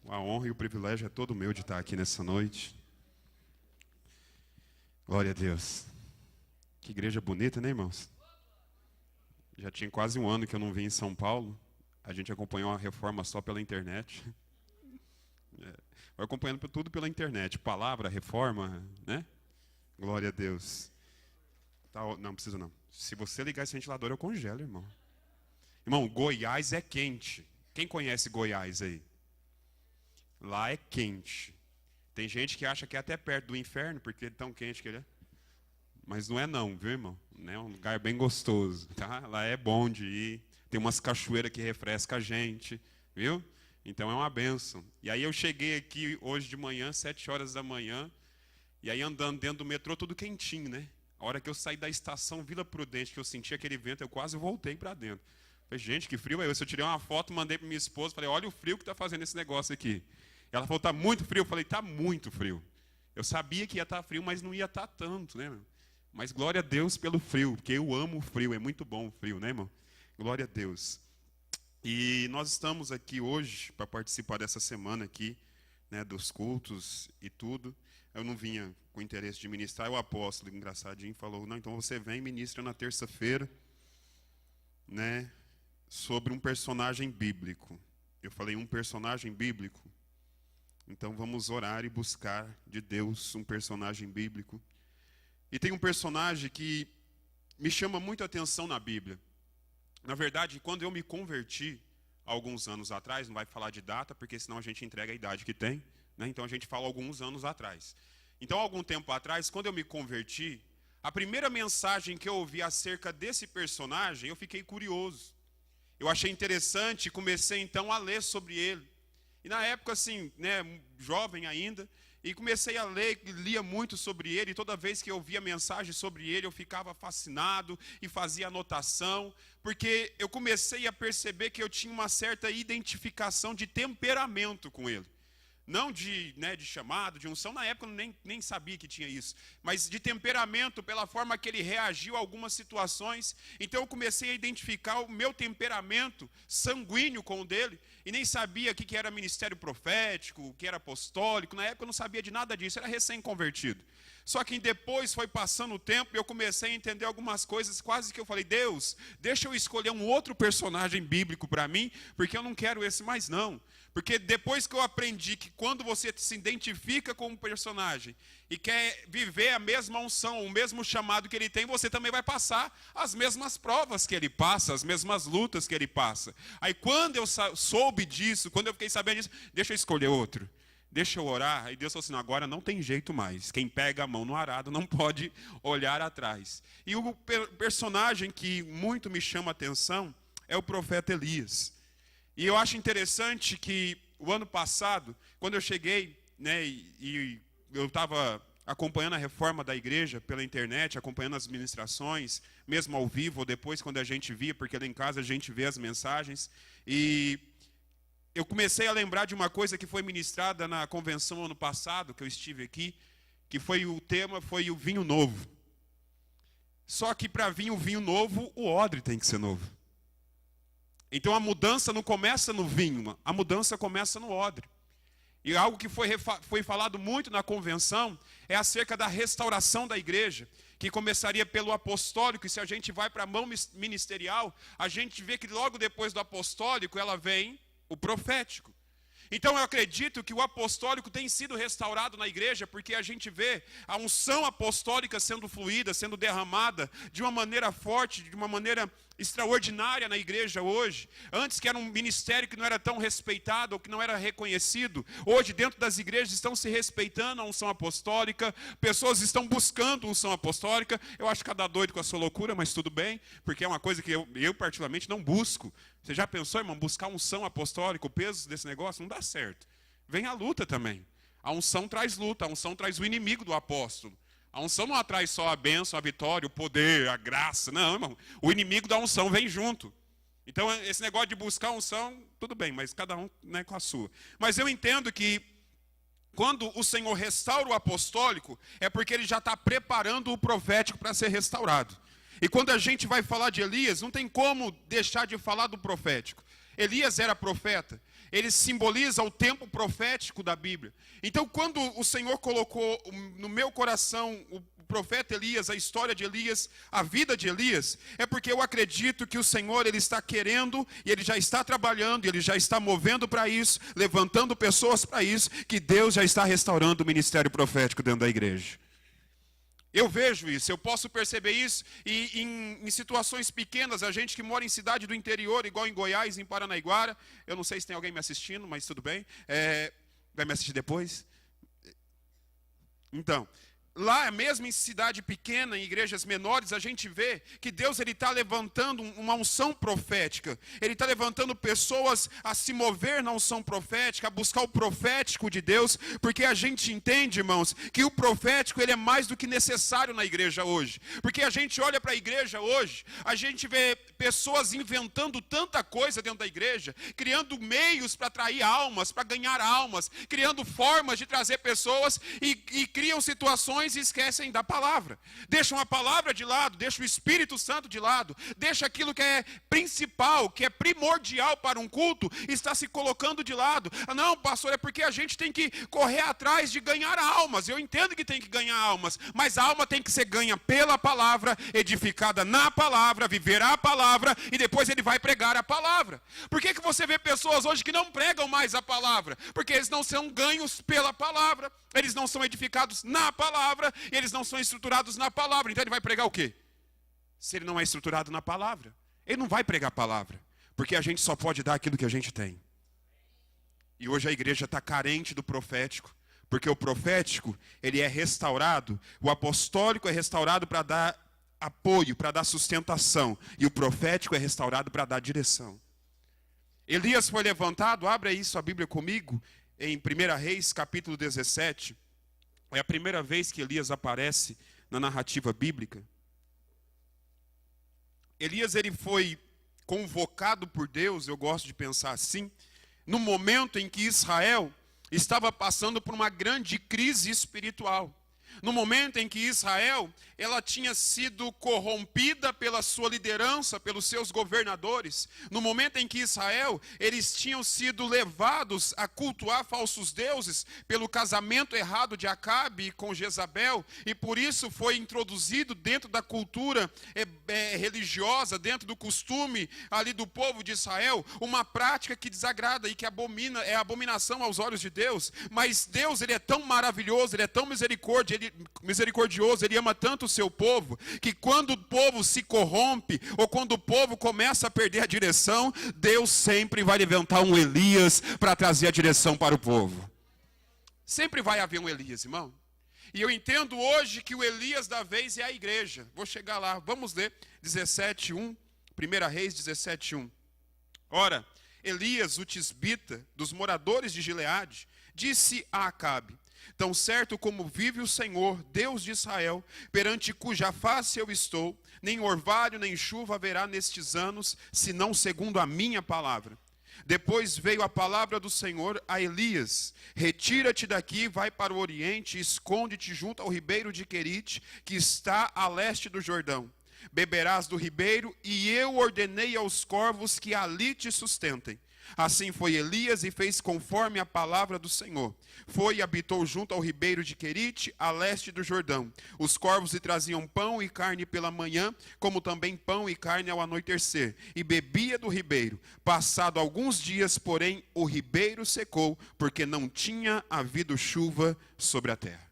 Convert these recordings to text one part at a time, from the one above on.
A honra e o privilégio é todo meu de estar aqui nessa noite. Glória a Deus. Que igreja bonita, né, irmãos? Já tinha quase um ano que eu não vim em São Paulo. A gente acompanhou a reforma só pela internet. Vai acompanhando tudo pela internet. Palavra, reforma, né? Glória a Deus. Tá, não precisa não. Se você ligar esse ventilador, eu congelo, irmão. Irmão, Goiás é quente. Quem conhece Goiás aí? Lá é quente. Tem gente que acha que é até perto do inferno, porque é tão quente que ele é. Mas não é não, viu, irmão? É um lugar bem gostoso, tá? Lá é bom de ir. Tem umas cachoeiras que refrescam a gente, viu? Então é uma bênção. E aí eu cheguei aqui hoje de manhã, 7 horas da manhã, e aí andando dentro do metrô, tudo quentinho, né? A hora que eu saí da estação Vila Prudente, que eu senti aquele vento, eu quase voltei para dentro. Falei, gente, que frio é esse? Eu tirei uma foto, mandei para minha esposa, falei, olha o frio que está fazendo esse negócio aqui. Ela falou, está muito frio. Eu falei, está muito frio. Eu sabia que ia estar frio, mas não ia estar tanto, né, irmão? Mas glória a Deus pelo frio, porque eu amo o frio, é muito bom o frio, né, irmão? Glória a Deus. E nós estamos aqui hoje para participar dessa semana aqui, né, dos cultos e tudo. Eu não vinha com interesse de ministrar, o apóstolo, engraçadinho, falou, não, então você vem e ministra na terça-feira, né, sobre um personagem bíblico. Eu falei, um personagem bíblico? Então vamos orar e buscar de Deus um personagem bíblico. E tem um personagem que me chama muito a atenção na Bíblia. Na verdade, quando eu me converti, há alguns anos atrás, não vai falar de data, porque senão a gente entrega a idade que tem, né? Então a gente fala alguns anos atrás. Então, algum tempo atrás, quando eu me converti, a primeira mensagem que eu ouvi acerca desse personagem, eu fiquei curioso. Eu achei interessante e comecei então a ler sobre ele. E na época, assim, né, jovem ainda, e comecei a ler, lia muito sobre ele, e toda vez que eu via mensagem sobre ele, eu ficava fascinado e fazia anotação, porque eu comecei a perceber que eu tinha uma certa identificação de temperamento com ele. Não de chamado, de unção, na época eu nem sabia que tinha isso, mas de temperamento, pela forma que ele reagiu a algumas situações. Então eu comecei a identificar o meu temperamento sanguíneo com o dele, e nem sabia o que era ministério profético, o que era apostólico. Na época eu não sabia de nada disso, era recém-convertido. Só que depois foi passando o tempo e eu comecei a entender algumas coisas, quase que eu falei, Deus, deixa eu escolher um outro personagem bíblico para mim, porque eu não quero esse mais não. Porque depois que eu aprendi que quando você se identifica com um personagem e quer viver a mesma unção, o mesmo chamado que ele tem, você também vai passar as mesmas provas que ele passa, as mesmas lutas que ele passa. Aí quando eu soube disso, quando eu fiquei sabendo disso, deixa eu escolher outro. Deixa eu orar. Aí Deus falou assim, não, agora não tem jeito mais. Quem pega a mão no arado não pode olhar atrás. E o personagem que muito me chama a atenção é o profeta Elias. E eu acho interessante que o ano passado, quando eu cheguei, né, e eu estava acompanhando a reforma da igreja pela internet, acompanhando as ministrações, mesmo ao vivo, ou depois quando a gente via, porque lá em casa a gente vê as mensagens, e eu comecei a lembrar de uma coisa que foi ministrada na convenção ano passado, que eu estive aqui, que foi o tema, foi o vinho novo. Só que para vir o vinho novo, o odre tem que ser novo. Então a mudança não começa no vinho, a mudança começa no odre. E algo que foi falado muito na convenção é acerca da restauração da igreja, que começaria pelo apostólico, e se a gente vai para a mão ministerial, a gente vê que logo depois do apostólico ela vem o profético. Então eu acredito que o apostólico tem sido restaurado na igreja, porque a gente vê a unção apostólica sendo fluída, sendo derramada de uma maneira forte, de uma maneira extraordinária na igreja hoje. Antes que era um ministério que não era tão respeitado ou que não era reconhecido, hoje dentro das igrejas estão se respeitando a unção apostólica, pessoas estão buscando unção apostólica. Eu acho cada doido com a sua loucura, mas tudo bem, porque é uma coisa que eu particularmente não busco. Você já pensou, irmão, buscar unção apostólica, o peso desse negócio? Não dá certo. Vem a luta também. A unção traz luta, a unção traz o inimigo do apóstolo. A unção não atrai só a bênção, a vitória, o poder, a graça. Não, irmão. O inimigo da unção vem junto. Então, esse negócio de buscar unção, tudo bem, mas cada um, né, com a sua. Mas eu entendo que quando o Senhor restaura o apostólico, é porque ele já está preparando o profético para ser restaurado. E quando a gente vai falar de Elias, não tem como deixar de falar do profético. Elias era profeta. ele simboliza o tempo profético da Bíblia. Então, quando o Senhor colocou no meu coração o profeta Elias, a história de Elias, a vida de Elias, é porque eu acredito que o Senhor, ele está querendo, e ele já está trabalhando, e ele já está movendo para isso, levantando pessoas para isso, que Deus já está restaurando o ministério profético dentro da igreja. Eu vejo isso, eu posso perceber isso, e em situações pequenas, a gente que mora em cidade do interior, igual em Goiás, em Paranaiguara, eu não sei se tem alguém me assistindo, mas tudo bem, vai me assistir depois? Então, lá mesmo em cidade pequena, em igrejas menores, a gente vê que Deus está levantando uma unção profética. Ele está levantando pessoas a se mover na unção profética, a buscar o profético de Deus, porque a gente entende, irmãos, que o profético ele é mais do que necessário na igreja hoje. Porque a gente olha para a igreja hoje, a gente vê pessoas inventando tanta coisa dentro da igreja, criando meios para atrair almas, para ganhar almas, criando formas de trazer pessoas e criam situações e esquecem da palavra. Deixam a palavra de lado, deixam o Espírito Santo de lado, deixa aquilo que é principal, que é primordial para um culto, está se colocando de lado. Não, pastor, é porque a gente tem que correr atrás de ganhar almas. Eu entendo que tem que ganhar almas, mas a alma tem que ser ganha pela palavra, edificada na palavra, viver a palavra, e depois ele vai pregar a palavra. Por que você vê pessoas hoje que não pregam mais a palavra? Porque eles não são ganhos pela palavra, eles não são edificados na palavra, e eles não são estruturados na palavra. Então ele vai pregar o quê? Se ele não é estruturado na palavra, ele não vai pregar a palavra, porque a gente só pode dar aquilo que a gente tem. E hoje a igreja está carente do profético, porque o profético, ele é restaurado, o apostólico é restaurado para dar apoio, para dar sustentação, e o profético é restaurado para dar direção. Elias foi levantado, abra isso a Bíblia comigo, em 1 Reis, capítulo 17, é a primeira vez que Elias aparece na narrativa bíblica. Elias, ele foi convocado por Deus, eu gosto de pensar assim, no momento em que Israel estava passando por uma grande crise espiritual. No momento em que Israel, ela tinha sido corrompida pela sua liderança, pelos seus governadores. No momento em que Israel, eles tinham sido levados a cultuar falsos deuses pelo casamento errado de Acabe com Jezabel. E por isso foi introduzido dentro da cultura religiosa, dentro do costume ali do povo de Israel, uma prática que desagrada e que abomina, é abominação aos olhos de Deus. Mas Deus, ele é tão maravilhoso, ele é tão misericordioso, ele ama tanto o seu povo, que quando o povo se corrompe, ou quando o povo começa a perder a direção, Deus sempre vai levantar um Elias para trazer a direção para o povo. Sempre vai haver um Elias, irmão. E eu entendo hoje que o Elias da vez é a igreja. Vou chegar lá, vamos ler 17:1, 1 Reis 17:1. Ora, Elias, o tisbita, dos moradores de Gileade, disse a Acabe: tão certo como vive o Senhor, Deus de Israel, perante cuja face eu estou, nem orvalho nem chuva haverá nestes anos, senão segundo a minha palavra. Depois veio a palavra do Senhor a Elias: retira-te daqui, vai para o oriente, esconde-te junto ao ribeiro de Querite, que está a leste do Jordão. Beberás do ribeiro, e eu ordenei aos corvos que ali te sustentem. Assim foi Elias e fez conforme a palavra do Senhor. Foi e habitou junto ao ribeiro de Querite, a leste do Jordão. Os corvos lhe traziam pão e carne pela manhã, como também pão e carne ao anoitecer. E bebia do ribeiro. Passado alguns dias, porém, o ribeiro secou, porque não tinha havido chuva sobre a terra.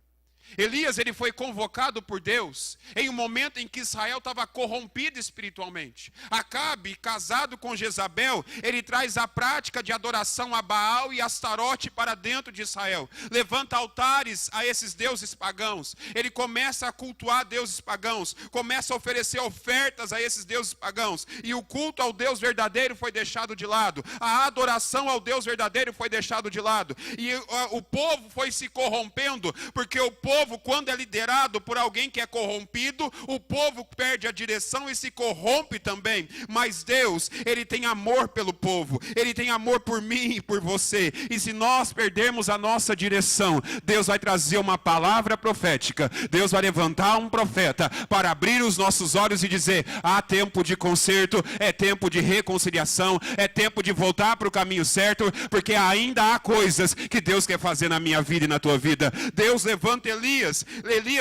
Elias, ele foi convocado por Deus em um momento em que Israel estava corrompido espiritualmente. Acabe, casado com Jezabel, ele traz a prática de adoração a Baal e Astarote para dentro de Israel. Levanta altares a esses deuses pagãos. Ele começa a cultuar deuses pagãos, começa a oferecer ofertas a esses deuses pagãos. E o culto ao Deus verdadeiro foi deixado de lado. A adoração ao Deus verdadeiro foi deixado de lado. E o povo foi se corrompendo, porque o povo povo, quando é liderado por alguém que é corrompido, o povo perde a direção e se corrompe também. Mas Deus, Ele tem amor pelo povo, Ele tem amor por mim e por você. E se nós perdermos a nossa direção, Deus vai trazer uma palavra profética. Deus vai levantar um profeta para abrir os nossos olhos e dizer: há tempo de conserto, é tempo de reconciliação, é tempo de voltar para o caminho certo, porque ainda há coisas que Deus quer fazer na minha vida e na tua vida. Deus levanta Elias,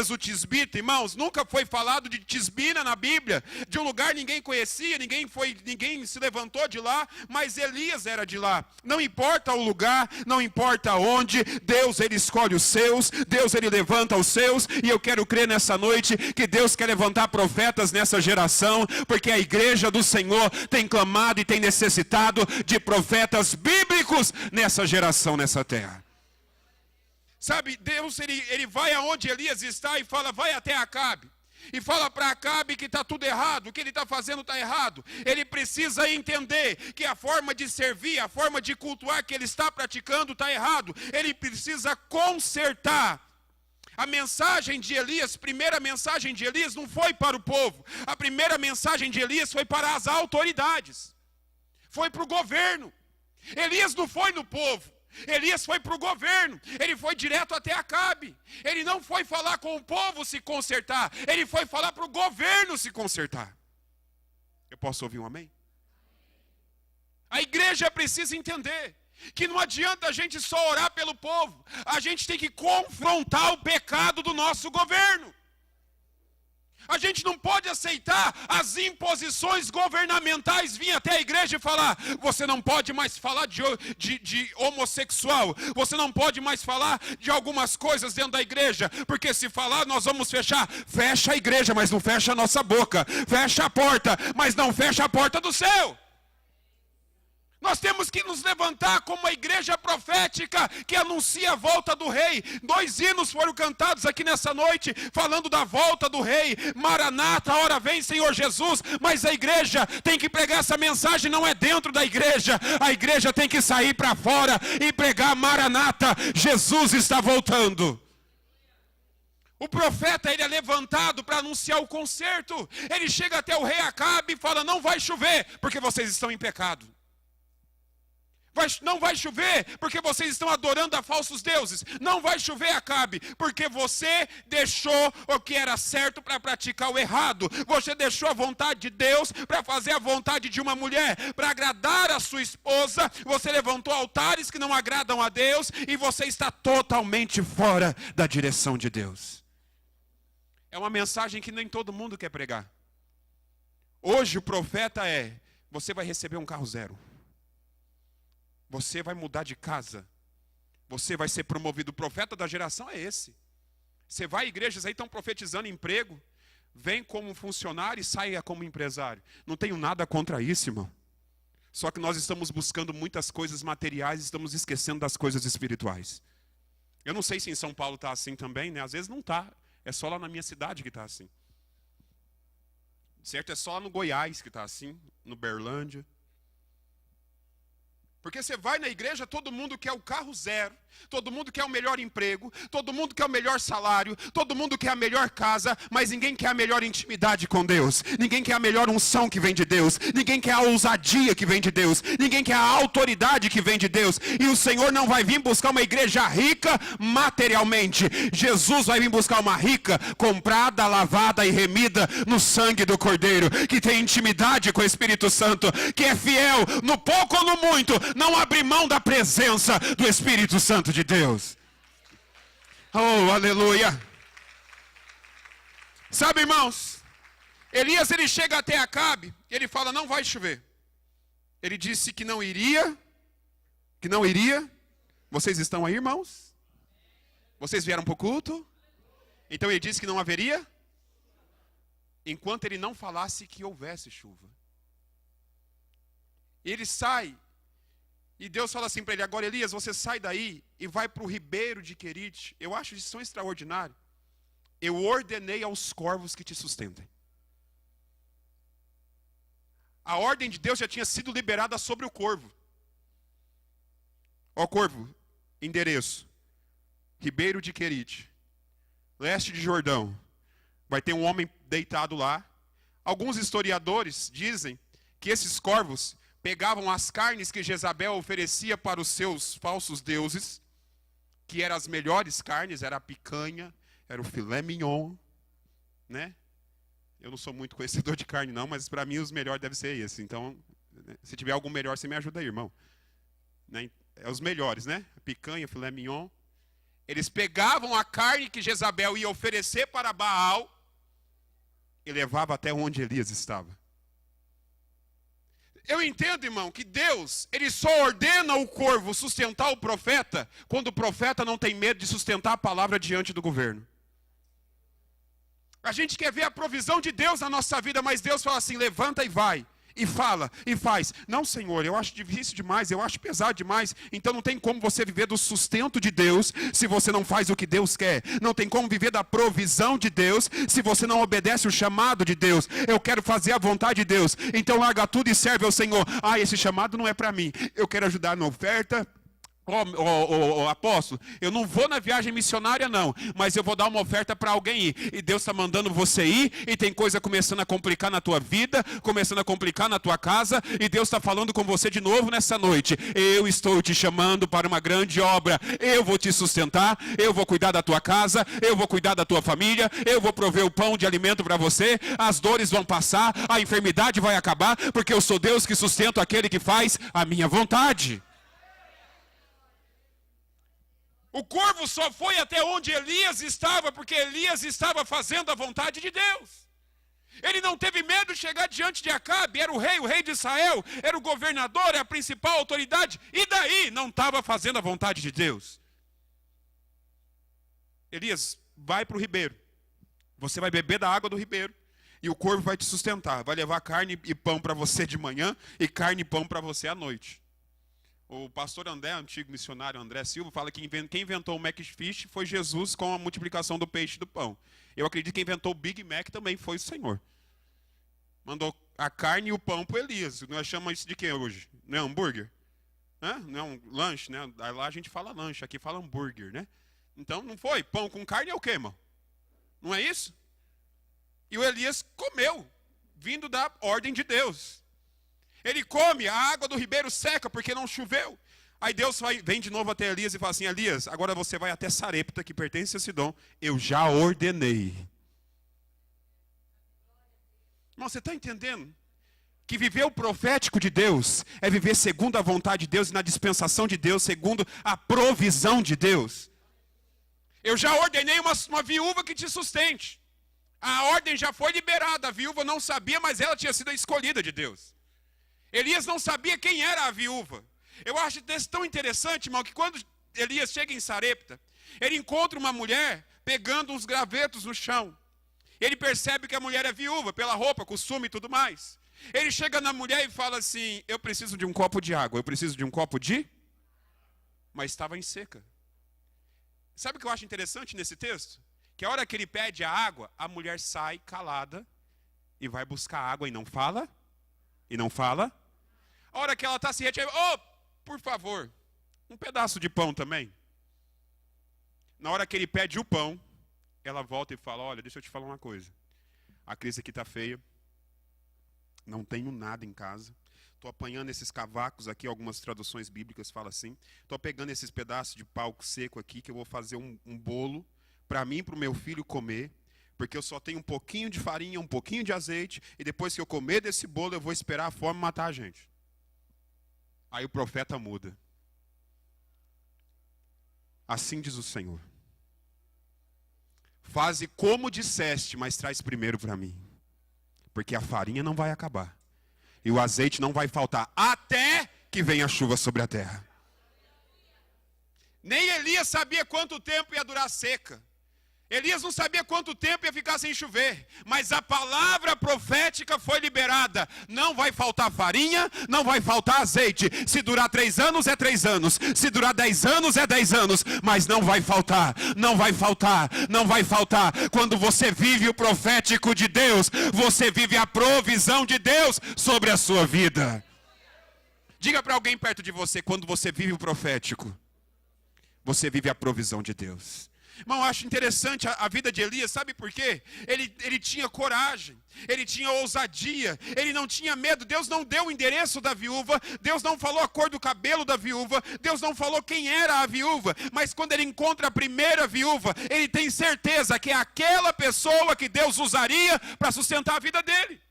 o tisbita, irmãos, nunca foi falado de tisbina na Bíblia, de um lugar ninguém conhecia, ninguém se levantou de lá, mas Elias era de lá. Não importa o lugar, não importa onde, Deus, Ele escolhe os seus, Deus, Ele levanta os seus, e eu quero crer nessa noite que Deus quer levantar profetas nessa geração, porque a igreja do Senhor tem clamado e tem necessitado de profetas bíblicos nessa geração, nessa terra. Sabe, Deus, ele vai aonde Elias está e fala: vai até Acabe. E fala para Acabe que está tudo errado, o que ele está fazendo está errado. Ele precisa entender que a forma de servir, a forma de cultuar que ele está praticando está errado. Ele precisa consertar. A mensagem de Elias, primeira mensagem de Elias não foi para o povo. A primeira mensagem de Elias foi para as autoridades. Foi para o governo. Elias não foi no povo. Elias foi para o governo, ele foi direto até Acabe. Ele não foi falar com o povo se consertar, ele foi falar para o governo se consertar. Eu posso ouvir um amém? A igreja precisa entender que não adianta a gente só orar pelo povo, a gente tem que confrontar o pecado do nosso governo. A gente não pode aceitar as imposições governamentais vir até a igreja e falar: você não pode mais falar de homossexual, você não pode mais falar de algumas coisas dentro da igreja, porque se falar nós vamos fechar. Fecha a igreja, mas não fecha a nossa boca. Fecha a porta, mas não fecha a porta do céu. Nós temos que nos levantar como uma igreja profética que anuncia a volta do rei. 2 hinos foram cantados aqui nessa noite, falando da volta do rei. Maranata, hora vem Senhor Jesus. Mas a igreja tem que pregar essa mensagem, não é dentro da igreja. A igreja tem que sair para fora e pregar: Maranata, Jesus está voltando. O profeta, ele é levantado para anunciar o conserto. Ele chega até o rei Acabe e fala: não vai chover, porque vocês estão em pecado. Não vai chover porque vocês estão adorando a falsos deuses. Não vai chover, Acabe, porque você deixou o que era certo para praticar o errado. Você deixou a vontade de Deus para fazer a vontade de uma mulher, para agradar a sua esposa. Você levantou altares que não agradam a Deus e você está totalmente fora da direção de Deus. É uma mensagem que nem todo mundo quer pregar. Hoje o profeta é: você vai receber um carro zero. Você vai mudar de casa. Você vai ser promovido. O profeta da geração é esse. Você vai a igrejas aí, estão profetizando emprego. Vem como funcionário e saia como empresário. Não tenho nada contra isso, irmão. Só que nós estamos buscando muitas coisas materiais e estamos esquecendo das coisas espirituais. Eu não sei se em São Paulo está assim também, né? Às vezes não está. É só lá na minha cidade que está assim. Certo? É só lá no Goiás que está assim. No Berlândia. Porque você vai na igreja, todo mundo quer o carro zero, todo mundo quer o melhor emprego, todo mundo quer o melhor salário, todo mundo quer a melhor casa, mas ninguém quer a melhor intimidade com Deus, ninguém quer a melhor unção que vem de Deus, ninguém quer a ousadia que vem de Deus, ninguém quer a autoridade que vem de Deus. E o Senhor não vai vir buscar uma igreja rica materialmente. Jesus vai vir buscar uma rica, comprada, lavada e remida no sangue do Cordeiro, que tem intimidade com o Espírito Santo, que é fiel no pouco ou no muito, não abre mão da presença do Espírito Santo de Deus. Oh, aleluia. Sabe, irmãos, Elias, ele chega até Acabe, ele fala: não vai chover. Ele disse que não iria. Vocês estão aí, irmãos? Vocês vieram para o culto? Então ele disse que não haveria, enquanto ele não falasse que houvesse chuva. Ele sai. E Deus fala assim para ele: agora, Elias, você sai daí e vai para o ribeiro de Querite. Eu acho isso tão extraordinário. Eu ordenei aos corvos que te sustentem. A ordem de Deus já tinha sido liberada sobre o corvo. Ó corvo, endereço: ribeiro de Querite. leste de Jordão. Vai ter um homem deitado lá. Alguns historiadores dizem que esses corvos pegavam as carnes que Jezabel oferecia para os seus falsos deuses, que eram as melhores carnes, era a picanha, era o filé mignon, né? Eu não sou muito conhecedor de carne não, mas para mim os melhores deve ser esse. Então, se tiver algum melhor, você me ajuda aí, irmão. Né? É os melhores, né? A picanha, filé mignon. Eles pegavam a carne que Jezabel ia oferecer para Baal e levavam até onde Elias estava. Eu entendo, irmão, que Deus, ele só ordena o corvo sustentar o profeta quando o profeta não tem medo de sustentar a palavra diante do governo. A gente quer ver a provisão de Deus na nossa vida, mas Deus fala assim, levanta e vai. E fala, e faz. Não, Senhor, eu acho difícil demais, eu acho pesado demais. Então não tem como você viver do sustento de Deus se você não faz o que Deus quer. Não tem como viver da provisão de Deus se você não obedece o chamado de Deus. Eu quero fazer a vontade de Deus. Então larga tudo e serve ao Senhor. Ah, esse chamado não é para mim. Eu quero ajudar na oferta. Apóstolo, eu não vou na viagem missionária não, mas eu vou dar uma oferta para alguém ir, e Deus está mandando você ir, e tem coisa começando a complicar na tua vida, começando a complicar na tua casa, e Deus está falando com você de novo nessa noite, eu estou te chamando para uma grande obra, eu vou te sustentar, eu vou cuidar da tua casa, eu vou cuidar da tua família, eu vou prover o pão de alimento para você, as dores vão passar, a enfermidade vai acabar, porque eu sou Deus que sustento aquele que faz a minha vontade. O corvo só foi até onde Elias estava, porque Elias estava fazendo a vontade de Deus. Ele não teve medo de chegar diante de Acabe, era o rei de Israel, era o governador, era a principal autoridade, e daí não estava fazendo a vontade de Deus. Elias, vai para o ribeiro, você vai beber da água do ribeiro, e o corvo vai te sustentar, vai levar carne e pão para você de manhã, e carne e pão para você à noite. O pastor André, antigo missionário André Silva, fala que quem inventou o McFish foi Jesus com a multiplicação do peixe e do pão. Eu acredito que quem inventou o Big Mac também foi o Senhor. Mandou a carne e o pão para Elias. Nós chamamos isso de quê hoje? Não é hambúrguer? Não é um lanche, né? Lá a gente fala lanche, aqui fala hambúrguer, né? Então não foi. Pão com carne é o quê, irmão? Não é isso? E o Elias comeu, vindo da ordem de Deus. Ele come, a água do ribeiro seca porque não choveu. Aí Deus vem de novo até Elias e fala assim, Elias, agora você vai até Sarepta, que pertence a Sidom. Eu já ordenei. Irmão, você está entendendo? Que viver o profético de Deus é viver segundo a vontade de Deus e na dispensação de Deus, segundo a provisão de Deus. Eu já ordenei uma viúva que te sustente. A ordem já foi liberada, a viúva não sabia, mas ela tinha sido a escolhida de Deus. Elias não sabia quem era a viúva. Eu acho isso tão interessante, irmão, que quando Elias chega em Sarepta, ele encontra uma mulher pegando uns gravetos no chão. Ele percebe que a mulher é viúva, pela roupa, costume e tudo mais. Ele chega na mulher e fala assim, eu preciso de um copo de água, eu preciso de um copo de... Mas estava em seca. Sabe o que eu acho interessante nesse texto? Que a hora que ele pede a água, a mulher sai calada e vai buscar água e não fala. E não fala. A hora que ela está se retirando, por favor, um pedaço de pão também. Na hora que ele pede o pão, ela volta e fala, olha, deixa eu te falar uma coisa. A crise aqui está feia, não tenho nada em casa. Estou apanhando esses cavacos aqui, algumas traduções bíblicas falam assim. Estou pegando esses pedaços de pau seco aqui, que eu vou fazer um bolo para mim e para o meu filho comer. Porque eu só tenho um pouquinho de farinha, um pouquinho de azeite, e depois que eu comer desse bolo, eu vou esperar a fome matar a gente. Aí o profeta muda. Assim diz o Senhor. Faze como disseste, mas traz primeiro para mim. Porque a farinha não vai acabar. E o azeite não vai faltar, até que venha a chuva sobre a terra. Nem Elias sabia quanto tempo ia durar a seca. Elias não sabia quanto tempo ia ficar sem chover, mas a palavra profética foi liberada. Não vai faltar farinha, não vai faltar azeite. Se durar 3 anos, é 3 anos. Se durar 10 anos, é 10 anos. Mas não vai faltar, não vai faltar, não vai faltar. Quando você vive o profético de Deus, você vive a provisão de Deus sobre a sua vida. Diga para alguém perto de você, quando você vive o profético, você vive a provisão de Deus. Irmão, eu acho interessante a vida de Elias, sabe por quê? Ele tinha coragem, ele tinha ousadia, ele não tinha medo. Deus não deu o endereço da viúva, Deus não falou a cor do cabelo da viúva, Deus não falou quem era a viúva, mas quando ele encontra a primeira viúva, ele tem certeza que é aquela pessoa que Deus usaria para sustentar a vida dele.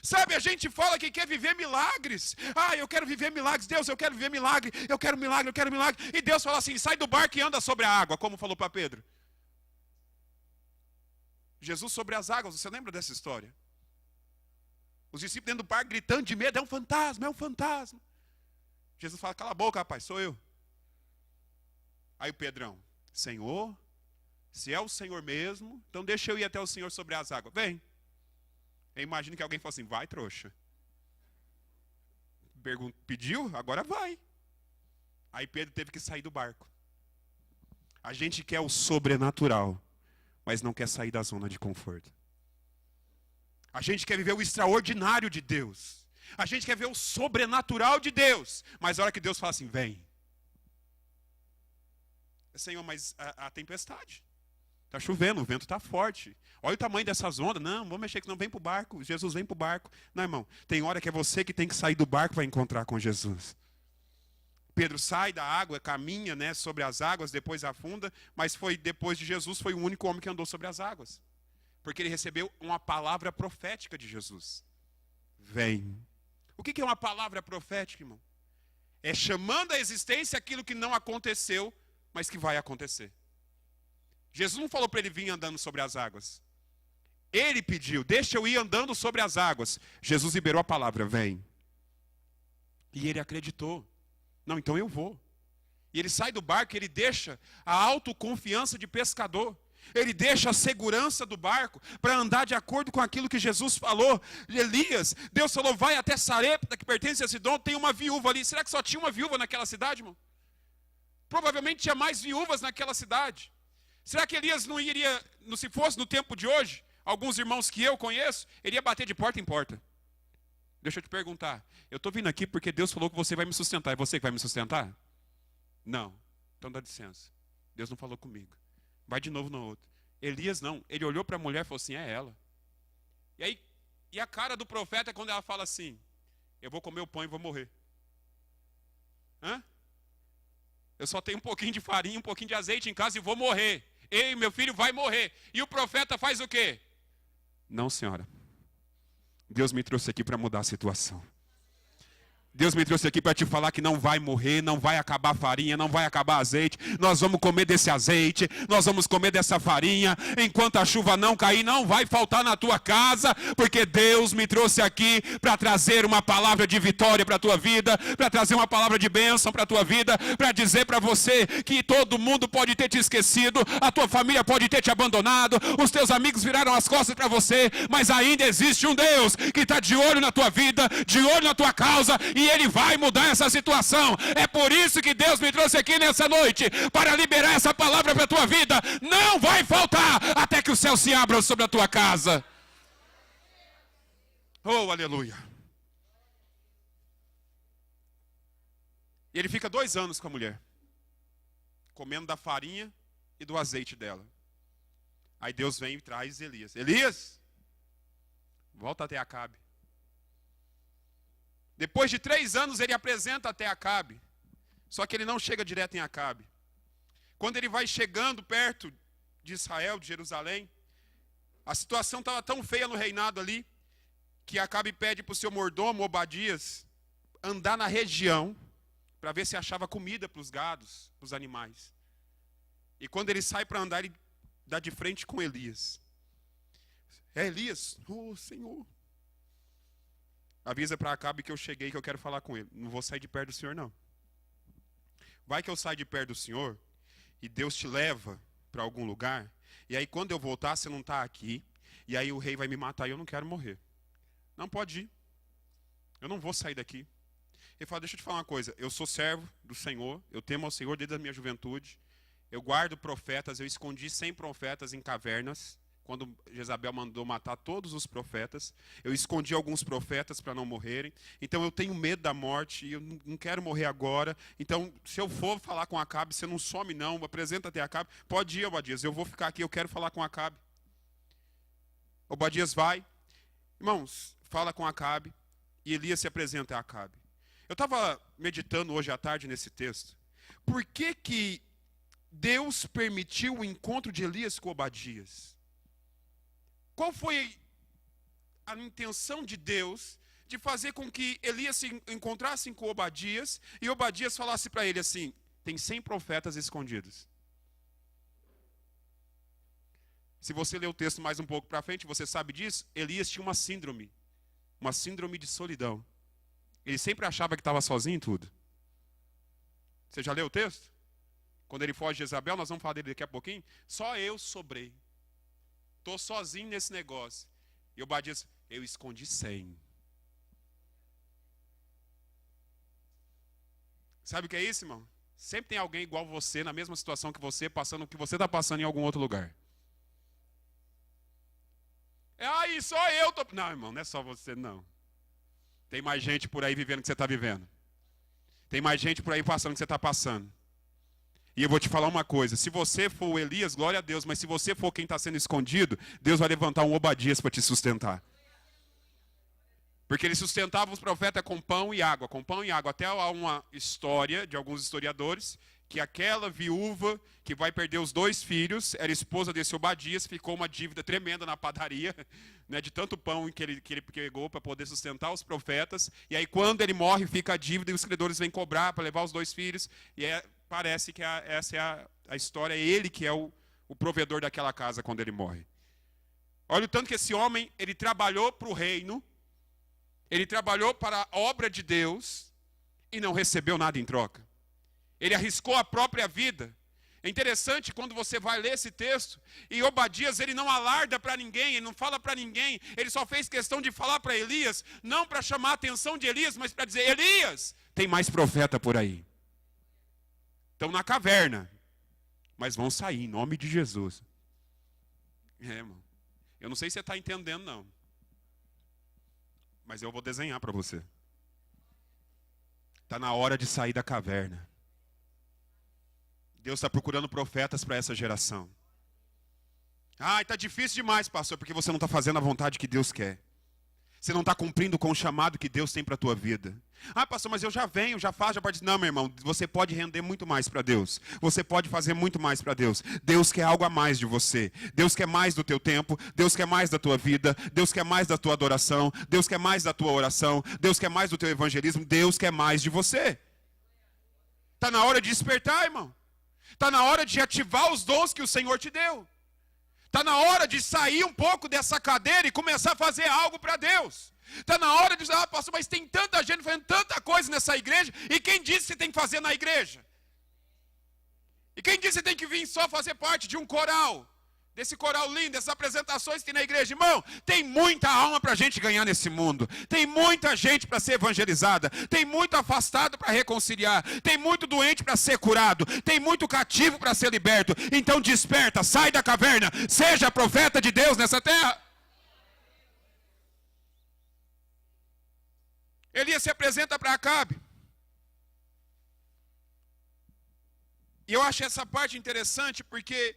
Sabe, a gente fala que quer viver milagres. Ah, eu quero viver milagres. Deus, eu quero viver milagre. Eu quero milagre, eu quero milagre. E Deus fala assim, sai do barco e anda sobre a água, como falou para Pedro. Jesus sobre as águas, você lembra dessa história? Os discípulos dentro do barco gritando de medo, é um fantasma, é um fantasma. Jesus fala, cala a boca, rapaz, sou eu. Aí o Pedrão, Senhor, se é o Senhor mesmo, então deixa eu ir até o Senhor sobre as águas. Vem. Eu imagino que alguém falou assim, vai, trouxa. Pediu? Agora vai. Aí Pedro teve que sair do barco. A gente quer o sobrenatural, mas não quer sair da zona de conforto. A gente quer viver o extraordinário de Deus. A gente quer ver o sobrenatural de Deus. Mas a hora que Deus fala assim, vem. Senhor, mas a tempestade. Está chovendo, o vento está forte. Olha o tamanho dessas ondas. Não, vamos mexer que não vem para o barco. Jesus vem para o barco. Não, irmão, tem hora que é você que tem que sair do barco para encontrar com Jesus. Pedro sai da água, caminha, né, sobre as águas, depois afunda, mas depois de Jesus foi o único homem que andou sobre as águas. Porque ele recebeu uma palavra profética de Jesus. Vem. O que é uma palavra profética, irmão? É chamando à existência aquilo que não aconteceu, mas que vai acontecer. Jesus não falou para ele vir andando sobre as águas. Ele pediu, deixa eu ir andando sobre as águas. Jesus liberou a palavra, vem. E ele acreditou. Não, então eu vou. E ele sai do barco, ele deixa a autoconfiança de pescador. Ele deixa a segurança do barco para andar de acordo com aquilo que Jesus falou. Elias, Deus falou, vai até Sarepta, que pertence a Sidom, tem uma viúva ali. Será que só tinha uma viúva naquela cidade, irmão? Provavelmente tinha mais viúvas naquela cidade. Será que Elias não iria, se fosse no tempo de hoje, alguns irmãos que eu conheço, ele ia bater de porta em porta? Deixa eu te perguntar, eu estou vindo aqui porque Deus falou que você vai me sustentar, é você que vai me sustentar? Não, então dá licença, Deus não falou comigo. Vai de novo no outro. Elias não, ele olhou para a mulher e falou assim, é ela. E a cara do profeta é quando ela fala assim, eu vou comer o pão e vou morrer. Hã? Eu só tenho um pouquinho de farinha, um pouquinho de azeite em casa e vou morrer. Ei, meu filho vai morrer. E o profeta faz o quê? Não, senhora. Deus me trouxe aqui para mudar a situação. Deus me trouxe aqui para te falar que não vai morrer, não vai acabar a farinha, não vai acabar azeite. Nós vamos comer desse azeite, nós vamos comer dessa farinha. Enquanto a chuva não cair, não vai faltar na tua casa, porque Deus me trouxe aqui para trazer uma palavra de vitória para a tua vida, para trazer uma palavra de bênção para a tua vida, para dizer para você que todo mundo pode ter te esquecido, a tua família pode ter te abandonado, os teus amigos viraram as costas para você, mas ainda existe um Deus que está de olho na tua vida, de olho na tua causa, e Ele vai mudar essa situação. É por isso que Deus me trouxe aqui nessa noite, para liberar essa palavra para a tua vida. Não vai faltar até que o céu se abra sobre a tua casa. Oh, aleluia. E ele fica 2 anos com a mulher, comendo da farinha e do azeite dela. Aí Deus vem e traz Elias. Elias, volta até Acabe. Depois de 3 anos ele apresenta até Acabe. Só que ele não chega direto em Acabe. Quando ele vai chegando perto de Israel, de Jerusalém, a situação estava tão feia no reinado ali, que Acabe pede para o seu mordomo, Obadias, andar na região, para ver se achava comida para os gados, para os animais. E quando ele sai para andar, ele dá de frente com Elias. É Elias? Oh, Senhor. Avisa para Acabe que eu cheguei, que eu quero falar com ele. Não vou sair de perto do Senhor, não. Vai que eu saio de perto do Senhor e Deus te leva para algum lugar. E aí quando eu voltar, você não está aqui. E aí o rei vai me matar e eu não quero morrer. Não pode ir. Eu não vou sair daqui. Ele fala, deixa eu te falar uma coisa. Eu sou servo do Senhor. Eu temo ao Senhor desde a minha juventude. Eu guardo profetas. Eu escondi 100 profetas em cavernas. quando Jezabel mandou matar todos os profetas. Eu escondi alguns profetas para não morrerem. Então eu tenho medo da morte e eu não quero morrer agora. Então, se eu for falar com Acabe, você não some não, apresenta-te a Acabe. Pode ir, Obadias, eu vou ficar aqui, eu quero falar com Acabe. Obadias vai. Irmãos, fala com Acabe e Elias se apresenta a Acabe. Eu estava meditando hoje à tarde nesse texto. Por que Deus permitiu o encontro de Elias com Obadias? Qual foi a intenção de Deus de fazer com que Elias se encontrasse com Obadias e Obadias falasse para ele assim: tem 100 profetas escondidos. Se você ler o texto mais um pouco para frente, você sabe disso. Elias tinha uma síndrome de solidão. Ele sempre achava que estava sozinho em tudo. Você já leu o texto? Quando ele foge de Jezabel, nós vamos falar dele daqui a pouquinho. Só eu sobrei. Estou sozinho nesse negócio. E Obadias, eu escondi 100. Sabe o que é isso, irmão? Sempre tem alguém igual você, na mesma situação que você, passando o que você está passando em algum outro lugar. Aí só eu tô... Não, irmão, não é só você, não. Tem mais gente por aí vivendo o que você está vivendo. Tem mais gente por aí passando o que você está passando. E eu vou te falar uma coisa, se você for o Elias, glória a Deus, mas se você for quem está sendo escondido, Deus vai levantar um Obadias para te sustentar. Porque ele sustentava os profetas com pão e água. Até há uma história de alguns historiadores, que aquela viúva que vai perder os 2 filhos, era esposa desse Obadias, ficou uma dívida tremenda na padaria, né, de tanto pão que ele pegou para poder sustentar os profetas. E aí quando ele morre, fica a dívida e os credores vêm cobrar para levar os 2 filhos. E parece que essa é a história, é ele que é o provedor daquela casa quando ele morre. Olha o tanto que esse homem, ele trabalhou para o reino, ele trabalhou para a obra de Deus e não recebeu nada em troca. Ele arriscou a própria vida. É interessante quando você vai ler esse texto, e Obadias, ele não alarda para ninguém, ele não fala para ninguém, ele só fez questão de falar para Elias, não para chamar a atenção de Elias, mas para dizer: Elias, tem mais profeta por aí. Estão na caverna, mas vão sair em nome de Jesus. Irmão, eu não sei se você está entendendo não, mas eu vou desenhar para você. Está na hora de sair da caverna. Deus está procurando profetas para essa geração. Está difícil demais, pastor, porque você não está fazendo a vontade que Deus quer. Você não está cumprindo com o chamado que Deus tem para a tua vida. Pastor, mas eu já venho, já faço, já participo. Não, meu irmão, você pode render muito mais para Deus. Você pode fazer muito mais para Deus. Deus quer algo a mais de você. Deus quer mais do teu tempo. Deus quer mais da tua vida. Deus quer mais da tua adoração. Deus quer mais da tua oração. Deus quer mais do teu evangelismo. Deus quer mais de você. Está na hora de despertar, irmão. Está na hora de ativar os dons que o Senhor te deu. Está na hora de sair um pouco dessa cadeira e começar a fazer algo para Deus. Está na hora de dizer: pastor, mas tem tanta gente fazendo tanta coisa nessa igreja, e quem disse que você tem que fazer na igreja? E quem disse que você tem que vir só fazer parte de um coral? Desse coral lindo, dessas apresentações que tem na igreja. Irmão, tem muita alma para a gente ganhar nesse mundo. Tem muita gente para ser evangelizada. Tem muito afastado para reconciliar. Tem muito doente para ser curado. Tem muito cativo para ser liberto. Então desperta, sai da caverna. Seja profeta de Deus nessa terra. Elias se apresenta para Acabe. E eu acho essa parte interessante porque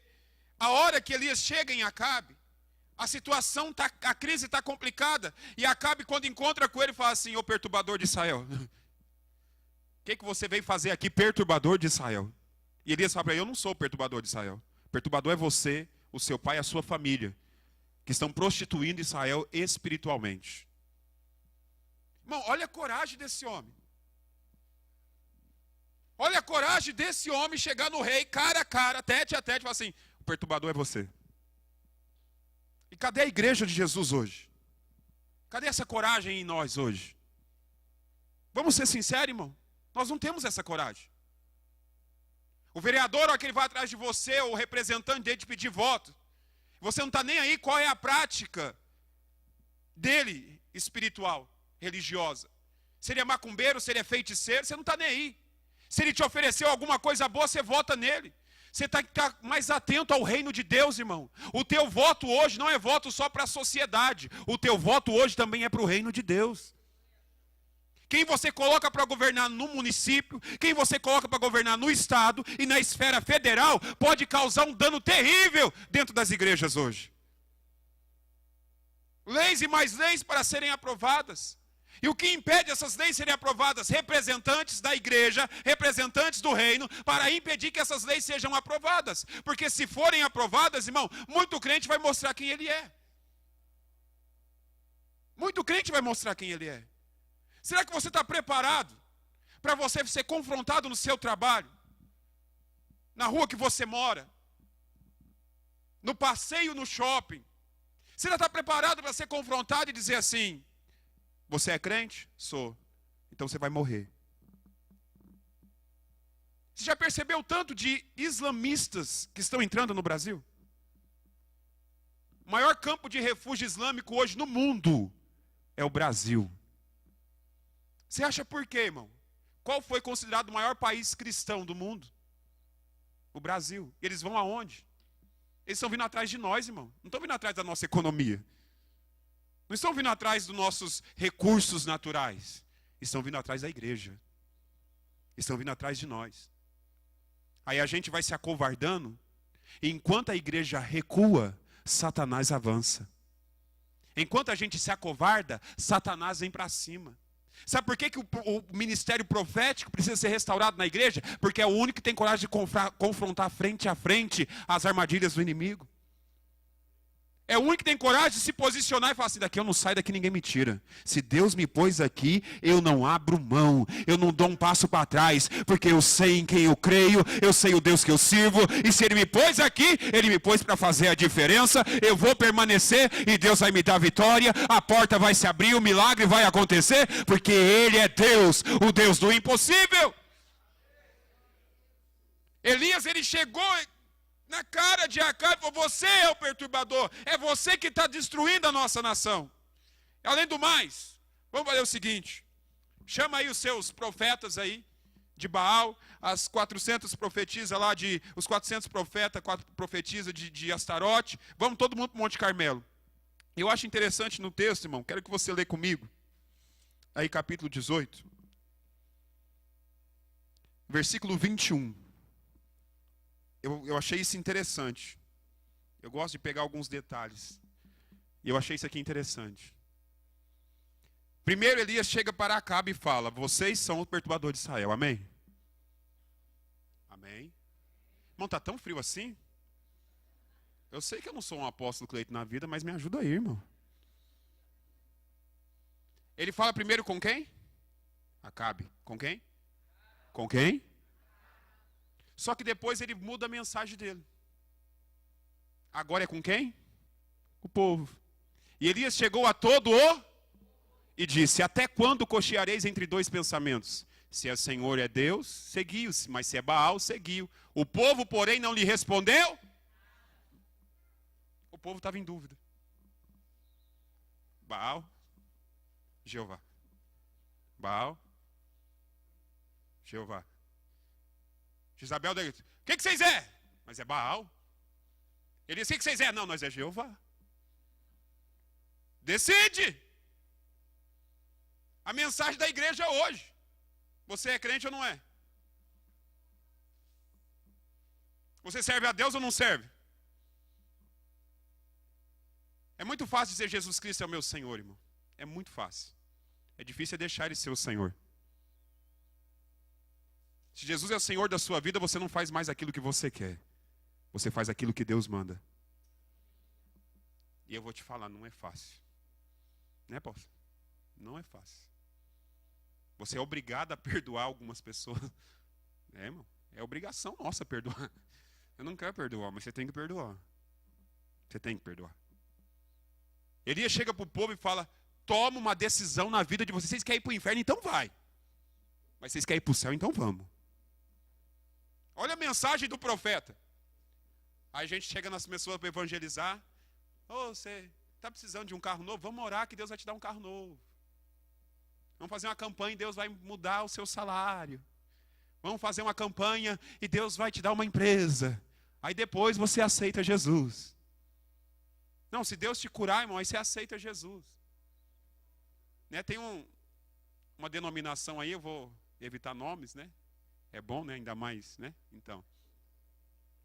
a hora que Elias chega em Acabe, a situação, a crise está complicada. E Acabe, quando encontra com ele, fala assim: ô perturbador de Israel, o que você veio fazer aqui, perturbador de Israel? E Elias fala para ele: eu não sou o perturbador de Israel. O perturbador é você, o seu pai e a sua família, que estão prostituindo Israel espiritualmente. Irmão, olha a coragem desse homem. Olha a coragem desse homem chegar no rei, cara a cara, tete a tete, e falar assim: o perturbador é você. E cadê a igreja de Jesus hoje? Cadê essa coragem em nós hoje? Vamos ser sinceros, irmão. Nós não temos essa coragem. O vereador, ó, que ele vai atrás de você, ou o representante dele, te pedir voto. Você não está nem aí qual é a prática dele espiritual, religiosa. Se ele é macumbeiro, se ele é feiticeiro, você não está nem aí. Se ele te ofereceu alguma coisa boa, você vota nele. Você tem que estar mais atento ao reino de Deus, irmão. O teu voto hoje não é voto só para a sociedade. O teu voto hoje também é para o reino de Deus. Quem você coloca para governar no município, quem você coloca para governar no estado e na esfera federal, pode causar um dano terrível dentro das igrejas hoje. Leis e mais leis para serem aprovadas. E o que impede essas leis serem aprovadas? Representantes da igreja, representantes do reino, para impedir que essas leis sejam aprovadas. Porque se forem aprovadas, irmão, muito crente vai mostrar quem ele é. Muito crente vai mostrar quem ele é. Será que você está preparado para você ser confrontado no seu trabalho? Na rua que você mora? No passeio no shopping? Você já está preparado para ser confrontado e dizer assim: você é crente? Sou. Então você vai morrer. Você já percebeu o tanto de islamistas que estão entrando no Brasil? O maior campo de refúgio islâmico hoje no mundo é o Brasil. Você acha por quê, irmão? Qual foi considerado o maior país cristão do mundo? O Brasil. Eles vão aonde? Eles estão vindo atrás de nós, irmão. Não estão vindo atrás da nossa economia. Não estão vindo atrás dos nossos recursos naturais. Estão vindo atrás da igreja. Estão vindo atrás de nós. Aí a gente vai se acovardando. E enquanto a igreja recua, Satanás avança. Enquanto a gente se acovarda, Satanás vem para cima. Sabe por que o ministério profético precisa ser restaurado na igreja? Porque é o único que tem coragem de confrontar frente a frente as armadilhas do inimigo. É o único que tem coragem de se posicionar e falar assim: daqui eu não saio, daqui ninguém me tira. Se Deus me pôs aqui, eu não abro mão, eu não dou um passo para trás, porque eu sei em quem eu creio, eu sei o Deus que eu sirvo, e se Ele me pôs aqui, Ele me pôs para fazer a diferença, eu vou permanecer e Deus vai me dar vitória, a porta vai se abrir, o milagre vai acontecer, porque Ele é Deus, o Deus do impossível. Elias, ele chegou na cara de Acabe, você é o perturbador, é você que está destruindo a nossa nação. Além do mais, vamos fazer o seguinte: chama aí os seus profetas aí, de Baal, as 400 profetisas lá, os 400 profetas, 4 profetisas de Astarote, vamos todo mundo para o Monte Carmelo. Eu acho interessante no texto, irmão, quero que você lê comigo, aí capítulo 18, versículo 21. Eu achei isso interessante. Eu gosto de pegar alguns detalhes. E eu achei isso aqui interessante. Primeiro Elias chega para Acabe e fala: vocês são o perturbador de Israel. Amém? Amém? Irmão, está tão frio assim? Eu sei que eu não sou um apóstolo Cleito na vida, mas me ajuda aí, irmão. Ele fala primeiro com quem? Acabe. Com quem? Com quem? Só que depois ele muda a mensagem dele. Agora é com quem? O povo. E Elias chegou a todo o e disse: até quando cocheareis entre dois pensamentos? Se o Senhor é Deus, seguiu, mas se é Baal, seguiu. O povo, porém, não lhe respondeu. O povo estava em dúvida. Baal, Jeová. Baal, Jeová. Jezabel, o que vocês é? Mas é Baal. Ele disse: o que vocês é? Não, nós é Jeová. Decide. A mensagem da igreja hoje: você é crente ou não é? Você serve a Deus ou não serve? É muito fácil dizer Jesus Cristo é o meu Senhor, irmão. É muito fácil. É difícil deixar Ele ser o Senhor. Se Jesus é o Senhor da sua vida, você não faz mais aquilo que você quer. Você faz aquilo que Deus manda. E eu vou te falar, não é fácil. Né, apóstolo? Não é fácil. Você é obrigado a perdoar algumas pessoas. É, irmão. É obrigação nossa perdoar. Eu não quero perdoar, mas você tem que perdoar. Você tem que perdoar. Elias chega para o povo e fala: toma uma decisão na vida de vocês. Vocês querem ir para o inferno? Então vai. Mas vocês querem ir para o céu? Então vamos. Olha a mensagem do profeta. Aí a gente chega nas pessoas para evangelizar. Você está precisando de um carro novo? Vamos orar que Deus vai te dar um carro novo. Vamos fazer uma campanha e Deus vai mudar o seu salário. Vamos fazer uma campanha e Deus vai te dar uma empresa. Aí depois você aceita Jesus. Não, se Deus te curar, irmão, aí você aceita Jesus. Né, tem uma denominação aí, eu vou evitar nomes, né? É bom, né? Ainda mais, né? Então.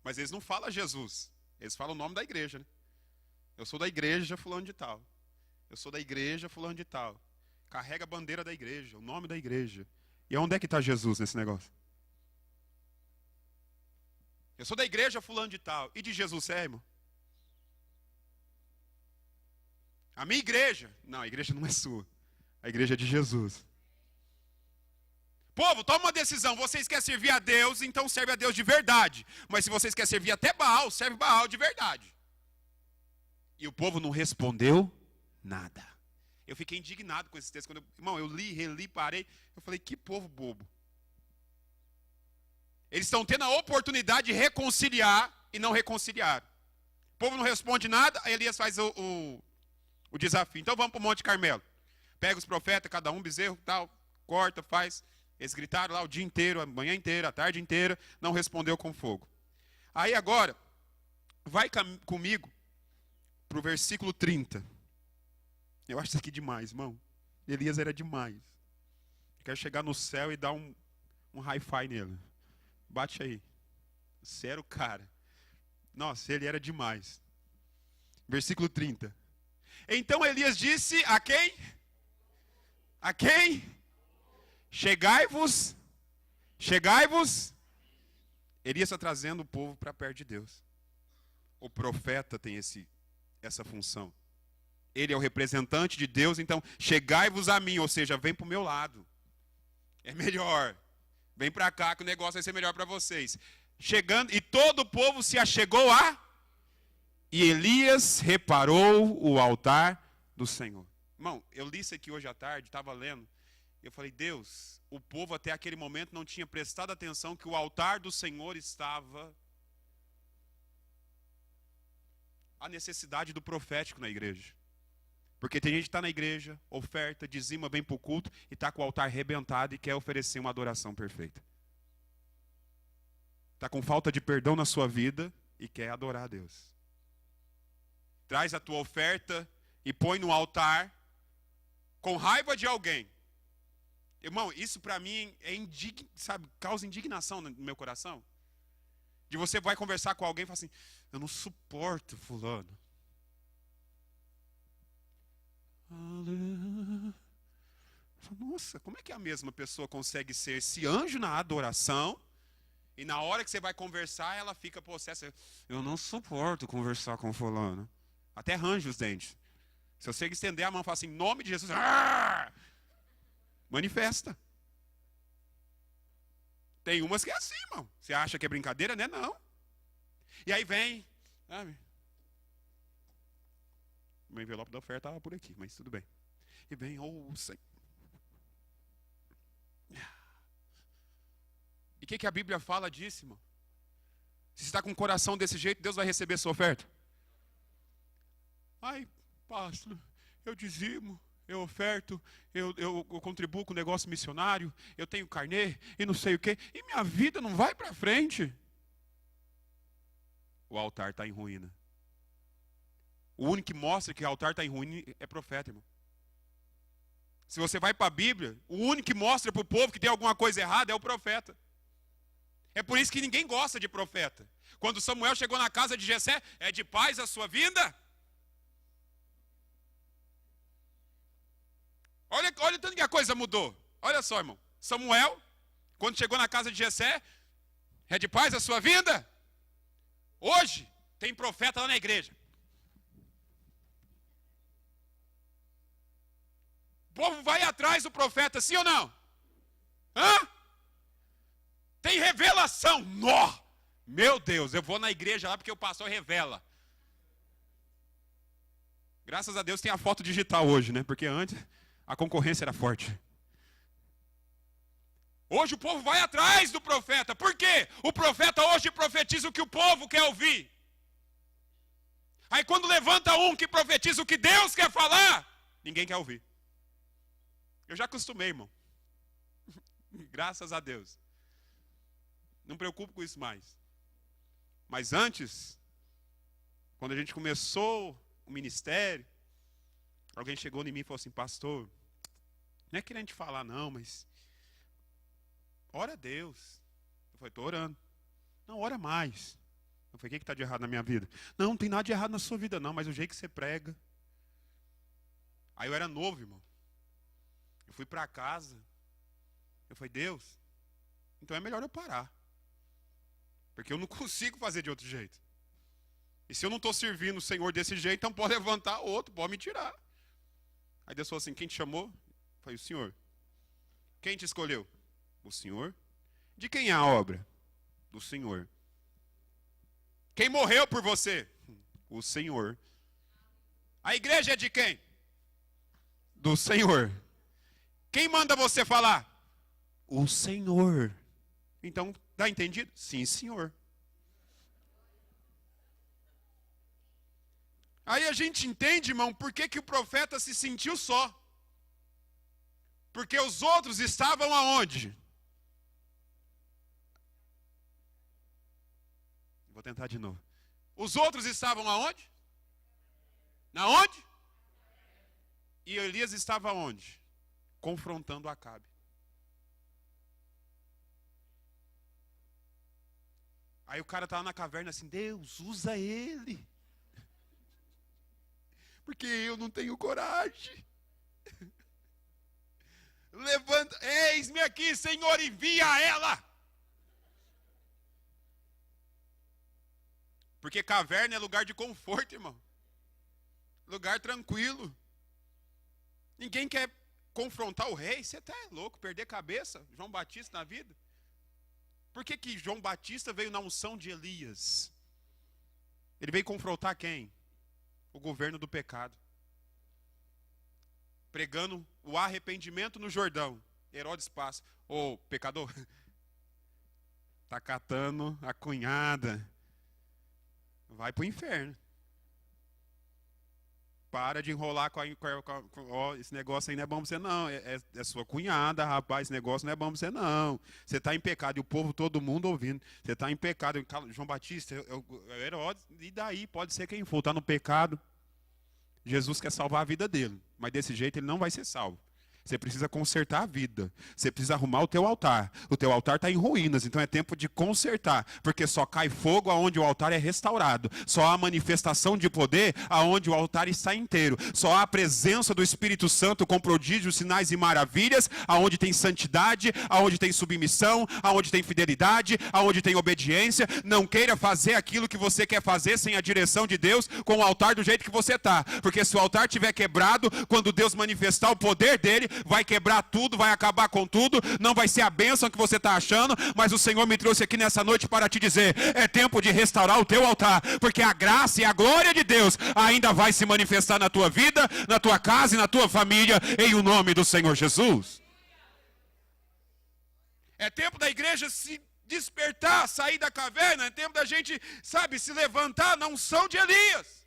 Mas eles não falam Jesus. Eles falam o nome da igreja, né? Eu sou da igreja fulano de tal. Eu sou da igreja fulano de tal. Carrega a bandeira da igreja, o nome da igreja. E onde é que está Jesus nesse negócio? Eu sou da igreja fulano de tal. E de Jesus é, irmão? A minha igreja. Não, a igreja não é sua. A igreja é de Jesus. Povo, toma uma decisão. Vocês querem servir a Deus, então serve a Deus de verdade. Mas se vocês querem servir até Baal, serve Baal de verdade. E o povo não respondeu nada. Eu fiquei indignado com esse texto. Irmão, eu li, reli, parei. Eu falei, que povo bobo. Eles estão tendo a oportunidade de reconciliar e não reconciliar. O povo não responde nada, aí Elias faz o desafio. Então vamos para o Monte Carmelo. Pega os profetas, cada um bezerro, tal, corta, faz. Eles gritaram lá o dia inteiro, a manhã inteira, a tarde inteira, não respondeu com fogo. Aí agora, vai comigo para o versículo 30. Eu acho isso aqui demais, irmão. Elias era demais. Eu quero chegar no céu e dar um hi-fi nele. Bate aí. Sério, cara. Nossa, ele era demais. Versículo 30. Então Elias disse a quem? A quem? Chegai-vos. Chegai-vos. Elias está trazendo o povo para perto de Deus. O profeta tem essa função. Ele é o representante de Deus, então chegai-vos a mim, ou seja, vem para o meu lado. É melhor. Vem para cá que o negócio vai ser melhor para vocês. Chegando, e todo o povo se achegou a... E Elias reparou o altar do Senhor. Irmão, eu li isso aqui hoje à tarde, estava lendo. E eu falei, Deus, o povo até aquele momento não tinha prestado atenção que o altar do Senhor estava... A necessidade do profético na igreja. Porque tem gente que está na igreja, oferta, dizima, vem para o culto e está com o altar arrebentado e quer oferecer uma adoração perfeita. Está com falta de perdão na sua vida e quer adorar a Deus. Traz a tua oferta e põe no altar com raiva de alguém. Irmão, isso para mim causa indignação no meu coração. De você vai conversar com alguém e fala assim, eu não suporto fulano. Nossa, como é que a mesma pessoa consegue ser esse anjo na adoração e na hora que você vai conversar ela fica possessa? Eu não suporto conversar com fulano. Até range os dentes. Se você estender a mão e falar assim, em nome de Jesus, manifesta. Tem umas que é assim, irmão. Você acha que é brincadeira, né? Não. E aí vem, sabe? O envelope da oferta estava por aqui, mas tudo bem. E vem, Senhor. E o que a Bíblia fala disso, irmão? Se você está com o coração desse jeito, Deus vai receber sua oferta? Ai, pastor, eu dizimo, eu oferto, eu contribuo com o negócio missionário, eu tenho carnê e não sei o quê, e minha vida não vai para frente. O altar está em ruína. O único que mostra que o altar está em ruína é profeta, irmão. Se você vai para a Bíblia, o único que mostra para o povo que tem alguma coisa errada é o profeta. É por isso que ninguém gosta de profeta. Quando Samuel chegou na casa de Jessé, é de paz a sua vinda? Olha tanto que a coisa mudou. Olha só, irmão. Samuel, quando chegou na casa de Jessé, é de paz a sua vinda? Hoje, tem profeta lá na igreja. O povo vai atrás do profeta, sim ou não? Hã? Tem revelação. Nó! Meu Deus, eu vou na igreja lá porque o pastor revela. Graças a Deus tem a foto digital hoje, né? Porque antes a concorrência era forte. Hoje o povo vai atrás do profeta. Por quê? O profeta hoje profetiza o que o povo quer ouvir. Aí quando levanta um que profetiza o que Deus quer falar, ninguém quer ouvir. Eu já acostumei, irmão. Graças a Deus. Não me preocupo com isso mais. Mas antes, quando a gente começou o ministério, alguém chegou em mim e falou assim, pastor, não é querendo te falar não, mas ora a Deus. Eu falei, estou orando. Não, ora mais. Eu falei, o que está de errado na minha vida? Não, não tem nada de errado na sua vida não, mas o jeito que você prega. Aí eu era novo, irmão. Eu fui para casa. Eu falei, Deus, então é melhor eu parar. Porque eu não consigo fazer de outro jeito. E se eu não estou servindo o Senhor desse jeito, então pode levantar outro, pode me tirar. Aí Deus falou assim, quem te chamou? Eu falei, o Senhor. Quem te escolheu? O Senhor. De quem é a obra? Do Senhor. Quem morreu por você? O Senhor. A igreja é de quem? Do Senhor. Quem manda você falar? O Senhor. Então, dá entendido? Sim, Senhor. Aí a gente entende, irmão, por que o profeta se sentiu só. Porque os outros estavam aonde? Vou tentar de novo. Os outros estavam aonde? Na onde? E Elias estava onde? Confrontando Acabe. Aí o cara estava na caverna assim, Deus, usa ele. Porque eu não tenho coragem. Levanta, eis-me aqui, Senhor, envia ela. Porque caverna é lugar de conforto, irmão. Lugar tranquilo. Ninguém quer confrontar o rei. Você até é louco, perder cabeça. João Batista na vida. Por que João Batista veio na unção de Elias? Ele veio confrontar quem? O governo do pecado. Pregando o arrependimento no Jordão. Herodes passa. Ô, pecador. Tá catando a cunhada. Vai pro inferno. Para de enrolar com esse negócio aí não é bom pra você não. É sua cunhada, rapaz, esse negócio não é bom pra você não. Você está em pecado e o povo, todo mundo ouvindo. Você está em pecado. João Batista, Herodes, e daí? Pode ser quem for, está no pecado. Jesus quer salvar a vida dele, mas desse jeito ele não vai ser salvo. Você precisa consertar a vida. Você precisa arrumar o teu altar. O teu altar está em ruínas, então é tempo de consertar. Porque só cai fogo aonde o altar é restaurado. Só há manifestação de poder aonde o altar está inteiro. Só há a presença do Espírito Santo com prodígios, sinais e maravilhas, aonde tem santidade, aonde tem submissão, aonde tem fidelidade, aonde tem obediência. Não queira fazer aquilo que você quer fazer sem a direção de Deus, com o altar do jeito que você está. Porque se o altar estiver quebrado, quando Deus manifestar o poder dele, vai quebrar tudo, vai acabar com tudo, não vai ser a bênção que você está achando, mas o Senhor me trouxe aqui nessa noite para te dizer, é tempo de restaurar o teu altar, porque a graça e a glória de Deus ainda vai se manifestar na tua vida, na tua casa e na tua família, em o nome do Senhor Jesus. É tempo da igreja se despertar, sair da caverna, é tempo da gente, se levantar na unção de Elias.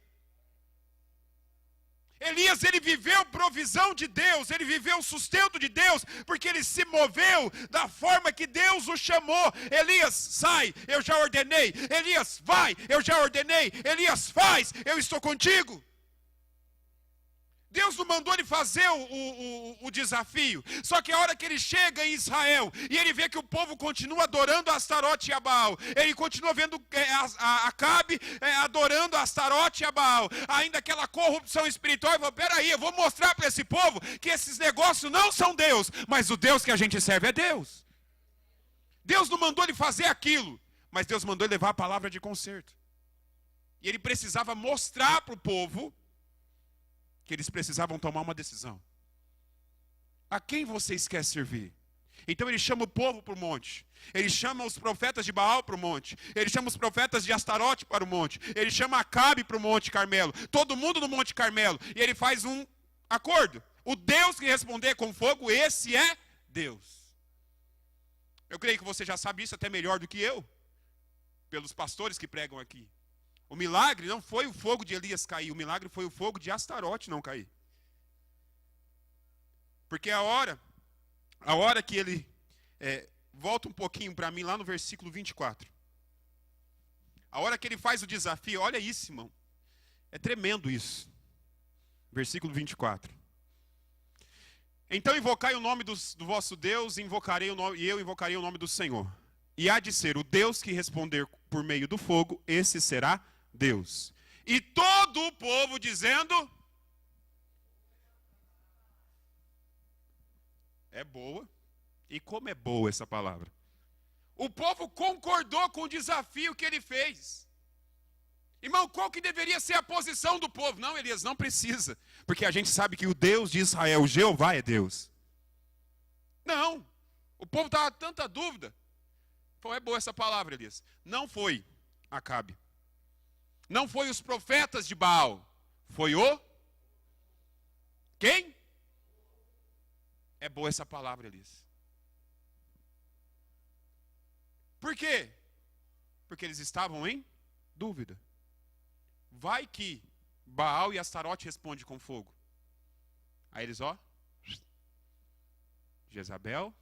Elias, ele viveu provisão de Deus, ele viveu sustento de Deus, porque ele se moveu da forma que Deus o chamou. Elias, sai, eu já ordenei. Elias, vai, eu já ordenei. Elias, faz, eu estou contigo. Deus não mandou ele fazer o desafio. Só que a hora que ele chega em Israel e ele vê que o povo continua adorando Astarote e a Baal, ele continua vendo Acabe adorando Astarote e a Baal, ainda aquela corrupção espiritual, ele falou, peraí, eu vou mostrar para esse povo que esses negócios não são Deus, mas o Deus que a gente serve é Deus. Deus não mandou ele fazer aquilo, mas Deus mandou ele levar a palavra de conserto. E ele precisava mostrar para o povo que eles precisavam tomar uma decisão. A quem vocês querem servir? Então ele chama o povo para o monte. Ele chama os profetas de Baal para o monte. Ele chama os profetas de Astarote para o monte. Ele chama Acabe para o Monte Carmelo. Todo mundo no Monte Carmelo. E ele faz um acordo. O Deus que responder com fogo, esse é Deus. Eu creio que você já sabe isso até melhor do que eu, pelos pastores que pregam aqui. O milagre não foi o fogo de Elias cair, o milagre foi o fogo de Astarote não cair. Porque a hora que ele, volta um pouquinho para mim lá no versículo 24. A hora que ele faz o desafio, olha isso, irmão. É tremendo isso. Versículo 24. Então invocai o nome do vosso Deus, e eu invocarei o nome do Senhor. E há de ser o Deus que responder por meio do fogo, esse será Deus. E todo o povo dizendo: é boa. E como é boa essa palavra. O povo concordou com o desafio que ele fez. Irmão, qual que deveria ser a posição do povo? Não, Elias, não precisa. Porque a gente sabe que o Deus de Israel, Jeová, é Deus. Não. O povo estava com tanta dúvida. Foi boa essa palavra, Elias. Não foi Acabe. Não foi os profetas de Baal. Foi o... Quem? É boa essa palavra, Elias. Por quê? Porque eles estavam em dúvida. Vai que Baal e Astarote respondem com fogo. Aí eles, ó, Jezabel,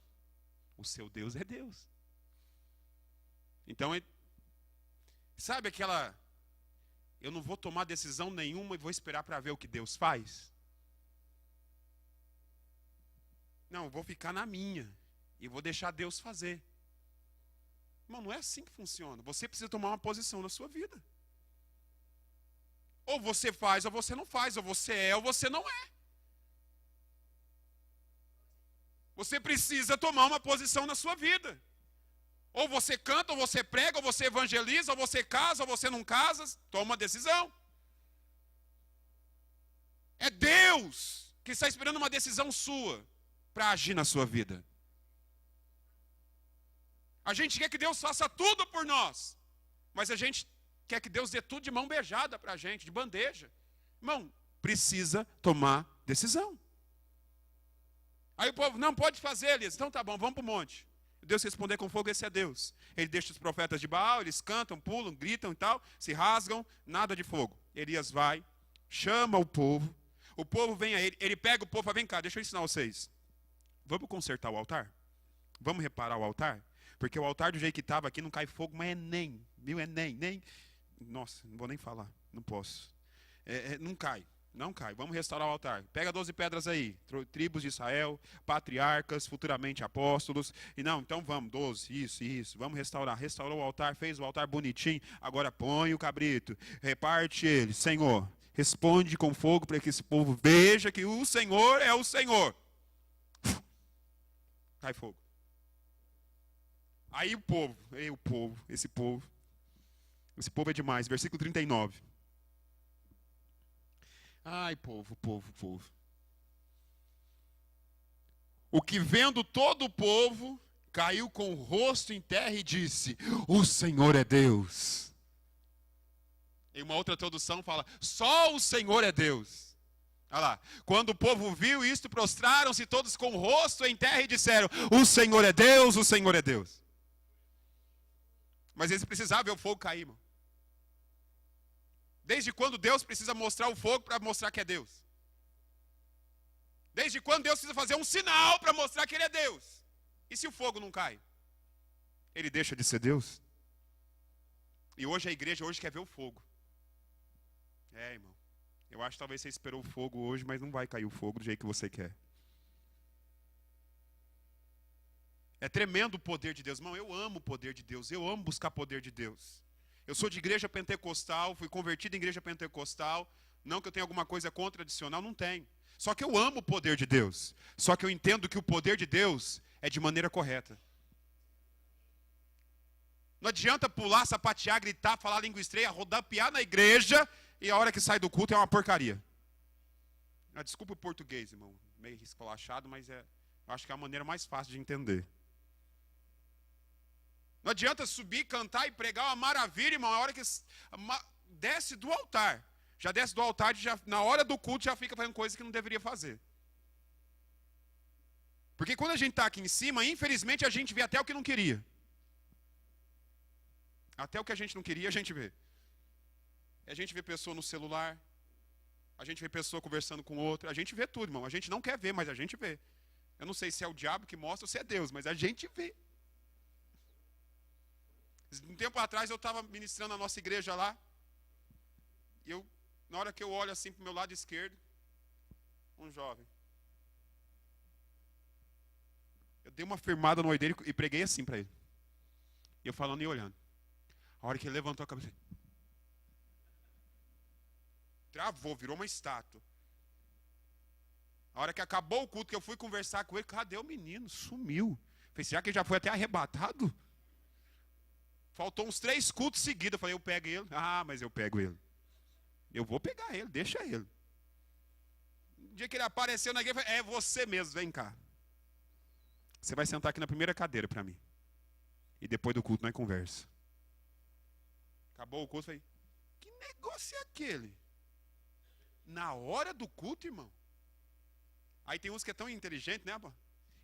o seu Deus é Deus. Então, sabe aquela, eu não vou tomar decisão nenhuma e vou esperar para ver o que Deus faz? Não, eu vou ficar na minha e vou deixar Deus fazer. Irmão, não é assim que funciona. Você precisa tomar uma posição na sua vida. Ou você faz ou você não faz, ou você é ou você não é. Você precisa tomar uma posição na sua vida. Ou você canta, ou você prega, ou você evangeliza, ou você casa, ou você não casa. Toma uma decisão. É Deus que está esperando uma decisão sua para agir na sua vida. A gente quer que Deus faça tudo por nós, mas a gente quer que Deus dê tudo de mão beijada para a gente, de bandeja. Irmão, precisa tomar decisão. Aí o povo, não pode fazer, Elias. Então tá bom, vamos para o monte. Deus responder com fogo, esse é Deus. Ele deixa os profetas de Baal, eles cantam, pulam, gritam e tal, se rasgam, nada de fogo. Elias vai, chama o povo vem a ele, ele pega o povo e fala, vem cá, deixa eu ensinar vocês. Vamos consertar o altar? Vamos reparar o altar? Porque o altar do jeito que estava aqui não cai fogo, mas é nem, viu? É nem. Nossa, não vou nem falar, não posso. Não cai. Vamos restaurar o altar. Pega 12 pedras aí, tribos de Israel, patriarcas, futuramente apóstolos. E não, então vamos, 12, isso. Vamos restaurar. Restaurou o altar, fez o altar bonitinho. Agora põe o cabrito, reparte ele. Senhor, responde com fogo para que esse povo veja que o Senhor é o Senhor. Cai fogo. Aí esse povo é demais. Versículo 39. Ai, povo. O que vendo todo o povo, caiu com o rosto em terra e disse, o Senhor é Deus. Em uma outra tradução fala, só o Senhor é Deus. Olha lá, quando o povo viu isto, prostraram-se todos com o rosto em terra e disseram, o Senhor é Deus, o Senhor é Deus. Mas eles precisavam ver o fogo cair, irmão. Desde quando Deus precisa mostrar o fogo para mostrar que é Deus? Desde quando Deus precisa fazer um sinal para mostrar que Ele é Deus? E se o fogo não cai? Ele deixa de ser Deus? E hoje a igreja quer ver o fogo. Irmão. Eu acho que talvez você esperou o fogo hoje, mas não vai cair o fogo do jeito que você quer. É tremendo o poder de Deus. Irmão, eu amo o poder de Deus. Eu amo buscar poder de Deus. Eu sou de igreja pentecostal, fui convertido em igreja pentecostal. Não que eu tenha alguma coisa contradicional, não tem. Só que eu amo o poder de Deus. Só que eu entendo que o poder de Deus é de maneira correta. Não adianta pular, sapatear, gritar, falar língua estranha, rodapiar na igreja e a hora que sai do culto é uma porcaria. Desculpa o português, irmão. Meio esculachado, mas acho que é a maneira mais fácil de entender. Não adianta subir, cantar e pregar uma maravilha, irmão, a hora que desce do altar. Já desce do altar, na hora do culto já fica fazendo coisa que não deveria fazer. Porque quando a gente está aqui em cima, infelizmente a gente vê até o que não queria. Até o que a gente não queria, a gente vê. A gente vê pessoa no celular, a gente vê pessoa conversando com outra, a gente vê tudo, irmão. A gente não quer ver, mas a gente vê. Eu não sei se é o diabo que mostra ou se é Deus, mas a gente vê. Um tempo atrás eu estava ministrando na nossa igreja lá. E na hora que eu olho assim para o meu lado esquerdo, um jovem. Eu dei uma firmada no olho dele e preguei assim para ele. E eu falando e olhando. A hora que ele levantou a cabeça, travou, virou uma estátua. A hora que acabou o culto, que eu fui conversar com ele, cadê o menino? Sumiu. Falei, será que ele já foi até arrebatado? Faltou uns 3 cultos seguidos. Eu falei, eu pego ele. Ah, mas eu pego ele. Eu vou pegar ele, deixa ele. No dia que ele apareceu na igreja, eu falei, é você mesmo, vem cá. Você vai sentar aqui na primeira cadeira para mim. E depois do culto nós conversa. Acabou o culto, eu falei, que negócio é aquele? Na hora do culto, irmão. Aí tem uns que é tão inteligente, né, pô?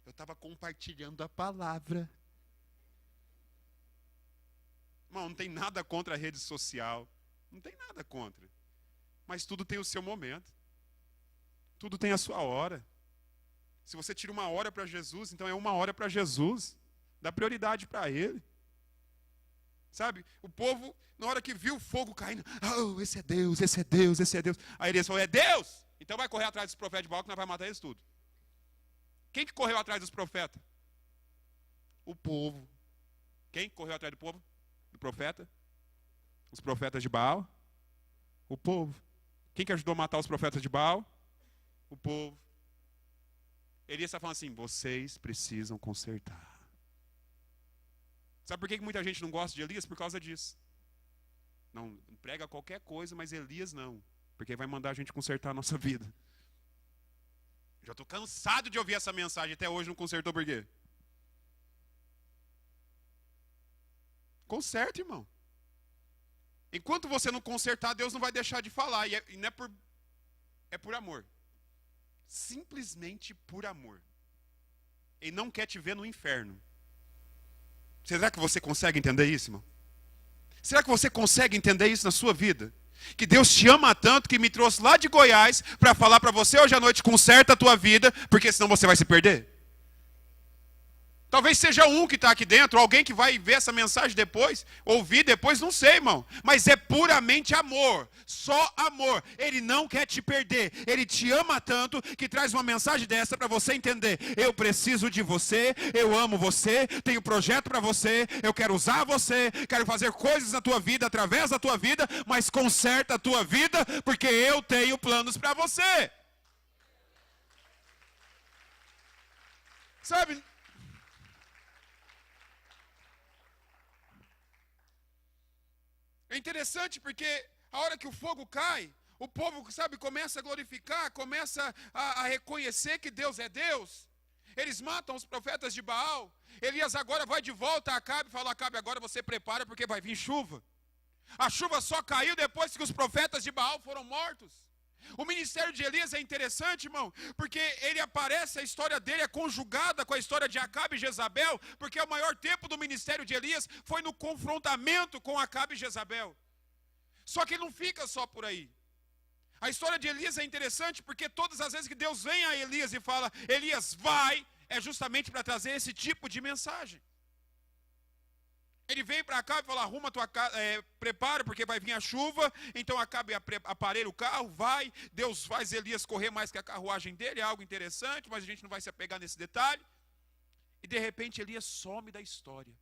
Eu estava compartilhando a palavra. Irmão, não tem nada contra a rede social. Não tem nada contra. Mas tudo tem o seu momento. Tudo tem a sua hora. Se você tira uma hora para Jesus, então é uma hora para Jesus. Dá prioridade para Ele. Sabe? O povo, na hora que viu o fogo caindo, oh, esse é Deus, esse é Deus, esse é Deus. Aí eles falaram, é Deus? Então vai correr atrás dos profetas de Baal que nós vamos matar eles tudo. Quem que correu atrás dos profetas? O povo. Quem correu atrás do povo? Do profeta? Os profetas de Baal? O povo. Quem que ajudou a matar os profetas de Baal? O povo. Elias está falando assim, vocês precisam consertar. Sabe por que muita gente não gosta de Elias? Por causa disso. Não prega qualquer coisa, mas Elias não. Porque vai mandar a gente consertar a nossa vida. Já estou cansado de ouvir essa mensagem. Até hoje não consertou por quê? Conserta, irmão. Enquanto você não consertar, Deus não vai deixar de falar. E não é por amor. Simplesmente por amor. Ele não quer te ver no inferno. Será que você consegue entender isso, irmão? Será que você consegue entender isso na sua vida? Que Deus te ama tanto que me trouxe lá de Goiás para falar para você hoje à noite, conserta a tua vida, porque senão você vai se perder. Talvez seja um que está aqui dentro, alguém que vai ver essa mensagem depois, ouvir depois, não sei, irmão. Mas é puramente amor, só amor. Ele não quer te perder, ele te ama tanto que traz uma mensagem dessa para você entender. Eu preciso de você, eu amo você, tenho projeto para você, eu quero usar você, quero fazer coisas na tua vida, através da tua vida, mas conserta a tua vida, porque eu tenho planos para você. Sabe? É interessante porque a hora que o fogo cai, o povo, sabe, começa a glorificar, começa a reconhecer que Deus é Deus. Eles matam os profetas de Baal. Elias agora vai de volta a Acabe e fala, Acabe, agora você prepara porque vai vir chuva. A chuva só caiu depois que os profetas de Baal foram mortos. O ministério de Elias é interessante, irmão, porque ele aparece, a história dele é conjugada com a história de Acabe e Jezabel, porque o maior tempo do ministério de Elias foi no confrontamento com Acabe e Jezabel. Só que ele não fica só por aí. A história de Elias é interessante porque todas as vezes que Deus vem a Elias e fala, Elias vai, é justamente para trazer esse tipo de mensagem. Ele vem para Acabe e fala, arruma tua casa, prepara porque vai vir a chuva. Então Acabe aparelha o carro, vai. Deus faz Elias correr mais que a carruagem dele, é algo interessante, mas a gente não vai se apegar nesse detalhe. E de repente Elias some da história.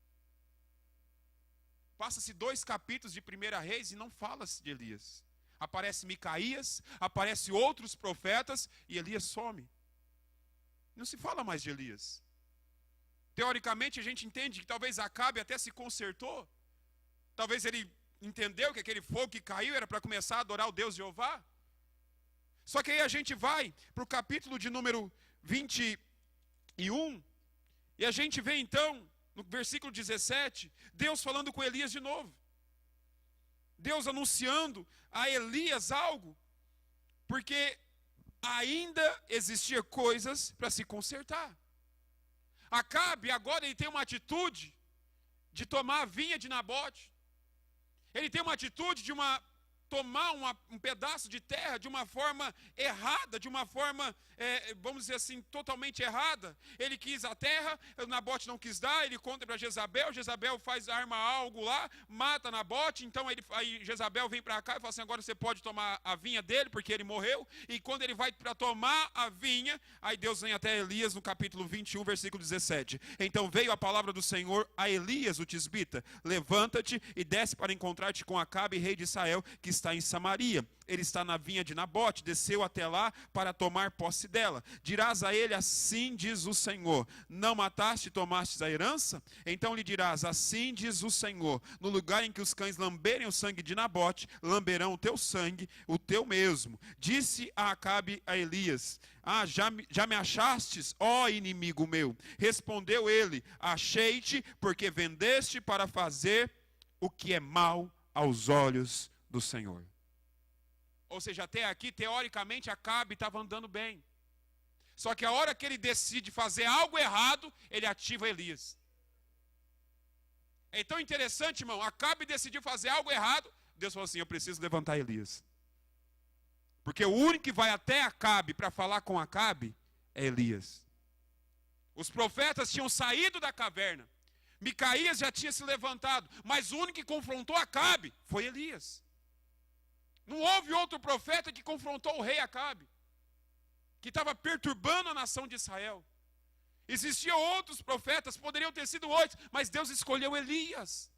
Passa-se 2 capítulos de 1 Reis e não fala-se de Elias. Aparece Micaías, aparece outros profetas e Elias some. Não se fala mais de Elias. Teoricamente, a gente entende que talvez Acabe até se consertou. Talvez ele entendeu que aquele fogo que caiu era para começar a adorar o Deus Jeová. Só que aí a gente vai para o capítulo de número 21. E a gente vê então, no versículo 17, Deus falando com Elias de novo. Deus anunciando a Elias algo. Porque ainda existia coisas para se consertar. Acabe agora ele tem uma atitude de tomar a vinha de Nabote. Ele tem uma atitude de uma tomar um pedaço de terra de uma forma errada, de uma forma, vamos dizer assim, totalmente errada. Ele quis a terra, Nabote não quis dar, ele conta para Jezabel, Jezabel arma algo lá, mata Nabote, então aí Jezabel vem para cá e fala assim, agora você pode tomar a vinha dele, porque ele morreu, e quando ele vai para tomar a vinha, aí Deus vem até Elias no capítulo 21, versículo 17. Então veio a palavra do Senhor a Elias, o tisbita, levanta-te e desce para encontrar-te com Acabe, rei de Israel, que está em Samaria. Ele está na vinha de Nabote, desceu até lá para tomar posse dela. Dirás a ele, assim diz o Senhor, não mataste e tomastes a herança? Então lhe dirás, assim diz o Senhor, no lugar em que os cães lamberem o sangue de Nabote, lamberão o teu sangue, o teu mesmo. Disse a Acabe a Elias, já me achastes, ó inimigo meu? Respondeu ele, achei-te, porque vendeste para fazer o que é mal aos olhos do Senhor. Ou seja, até aqui, teoricamente, Acabe estava andando bem. Só que a hora que ele decide fazer algo errado, ele ativa Elias. É tão interessante, irmão, Acabe decidiu fazer algo errado, Deus falou assim, eu preciso levantar Elias. Porque o único que vai até Acabe para falar com Acabe é Elias. Os profetas tinham saído da caverna. Micaías já tinha se levantado, mas o único que confrontou Acabe foi Elias. Não houve outro profeta que confrontou o rei Acabe, que estava perturbando a nação de Israel. Existiam outros profetas, poderiam ter sido outros, mas Deus escolheu Elias.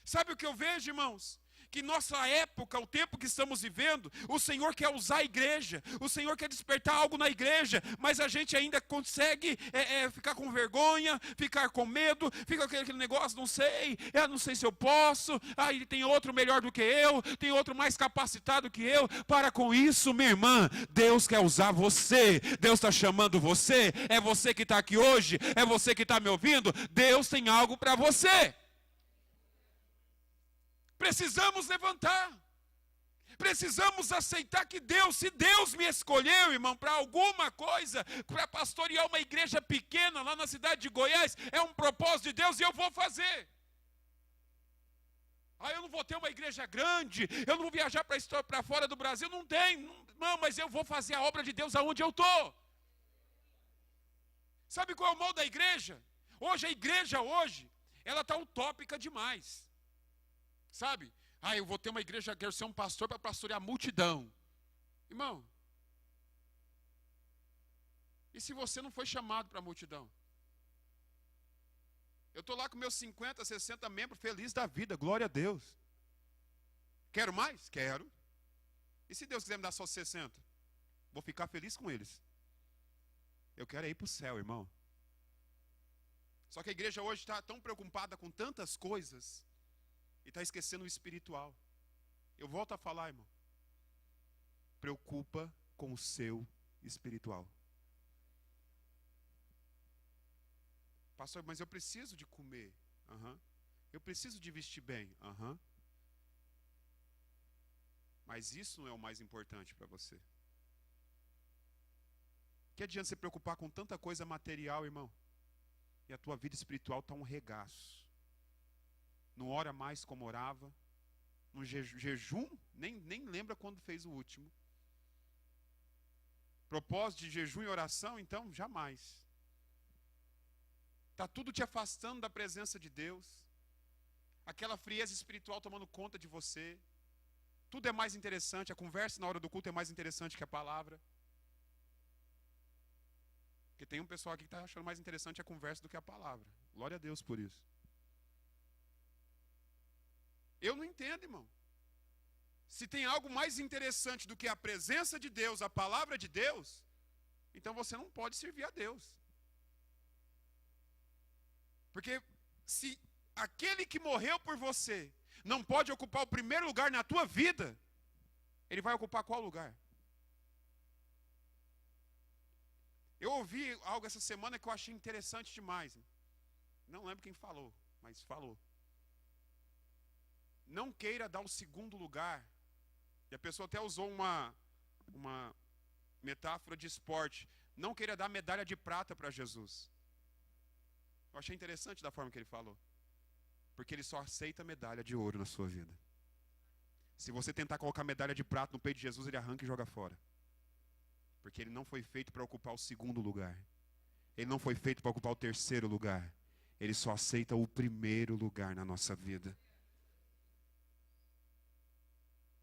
Sabe o que eu vejo, irmãos? Que nossa época, o tempo que estamos vivendo, o Senhor quer usar a igreja, o Senhor quer despertar algo na igreja, mas a gente ainda consegue ficar com vergonha, ficar com medo, fica com aquele negócio, não sei se eu posso, ele tem outro melhor do que eu, tem outro mais capacitado que eu. Para com isso, minha irmã, Deus quer usar você, Deus está chamando você, é você que está aqui hoje, é você que está me ouvindo, Deus tem algo para você. Precisamos levantar. Precisamos aceitar que se Deus me escolheu, irmão, para alguma coisa, para pastorear uma igreja pequena lá na cidade de Goiás, é um propósito de Deus e eu vou fazer. Eu não vou ter uma igreja grande, eu não vou viajar para fora do Brasil, não mas eu vou fazer a obra de Deus aonde eu estou. Sabe qual é o mal da igreja? A igreja ela está utópica demais. Sabe? Eu vou ter uma igreja, quero ser um pastor para pastorear a multidão. Irmão, e se você não foi chamado para a multidão? Eu estou lá com meus 50, 60 membros, feliz da vida, glória a Deus. Quero mais? Quero. E se Deus quiser me dar só 60? Vou ficar feliz com eles. Eu quero ir para o céu, irmão. Só que a igreja hoje está tão preocupada com tantas coisas, e está esquecendo o espiritual. Eu volto a falar, irmão. Preocupa com o seu espiritual. Pastor, mas eu preciso de comer. Eu preciso de vestir bem. Mas isso não é o mais importante para você. Que adianta você preocupar com tanta coisa material, irmão? E a tua vida espiritual está um regaço. Não ora mais como orava, no jejum, nem lembra quando fez o último. Propósito de jejum e oração, então, jamais. Está tudo te afastando da presença de Deus, aquela frieza espiritual tomando conta de você, tudo é mais interessante, a conversa na hora do culto é mais interessante que a palavra. Porque tem um pessoal aqui que está achando mais interessante a conversa do que a palavra. Glória a Deus por isso. Eu não entendo, irmão. Se tem algo mais interessante do que a presença de Deus, a palavra de Deus, então você não pode servir a Deus. Porque se aquele que morreu por você não pode ocupar o primeiro lugar na tua vida, ele vai ocupar qual lugar? Eu ouvi algo essa semana que eu achei interessante demais. Não lembro quem falou, mas falou. Não queira dar o segundo lugar. E a pessoa até usou uma metáfora de esporte. Não queira dar medalha de prata para Jesus. Eu achei interessante da forma que ele falou. Porque ele só aceita medalha de ouro na sua vida. Se você tentar colocar medalha de prata no peito de Jesus, ele arranca e joga fora. Porque ele não foi feito para ocupar o segundo lugar. Ele não foi feito para ocupar o terceiro lugar. Ele só aceita o primeiro lugar na nossa vida.